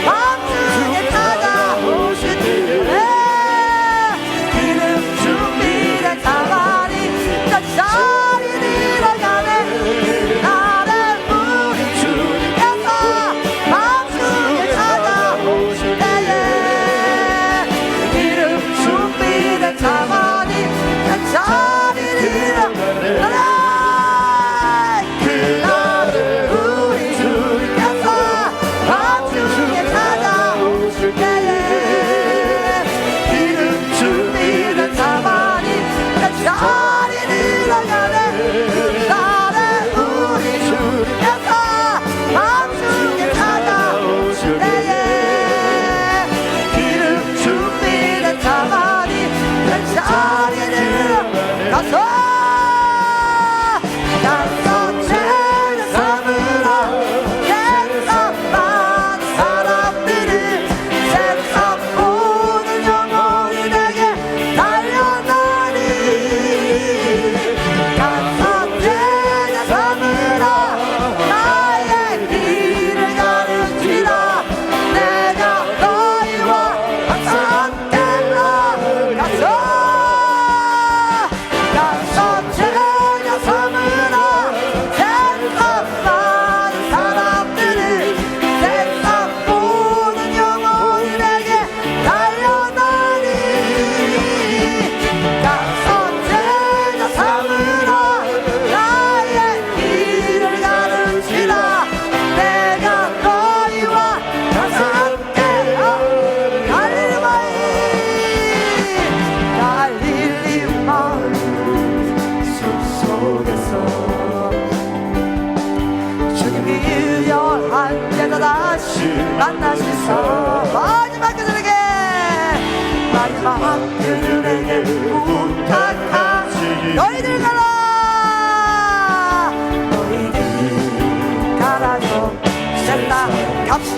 밤중에 찾아오실 때에 기름 준비된 자만이 간절히 들어가네. 그날에 우리 주님께서 밤중에 찾아오실 때에 기름 준비된 자만이 간절히 들어가네. 그날에 우리 주님께서 밤중에 찾아오실 때에 기름 준비된 자만이 간절히 들어가네. 그날에 우리 주님께서 밤중에 찾아오실 때에 기름 준비된 자만이 간절히 들어가서 나서 죄를 삼으라. 세상만 사람들은 세상 모든 영혼이 내게 달려나니. 나서 죄를 삼으라. 나의 길을 가르치라. 내가 너희와 함께 나가서 숲속에서 주님이 유열한 데다 다시 만나시사 마지막 그들에게 마지막 그들에게 부탁하시니 너희들 가라 너희들 가라 좀 셋다 갑시다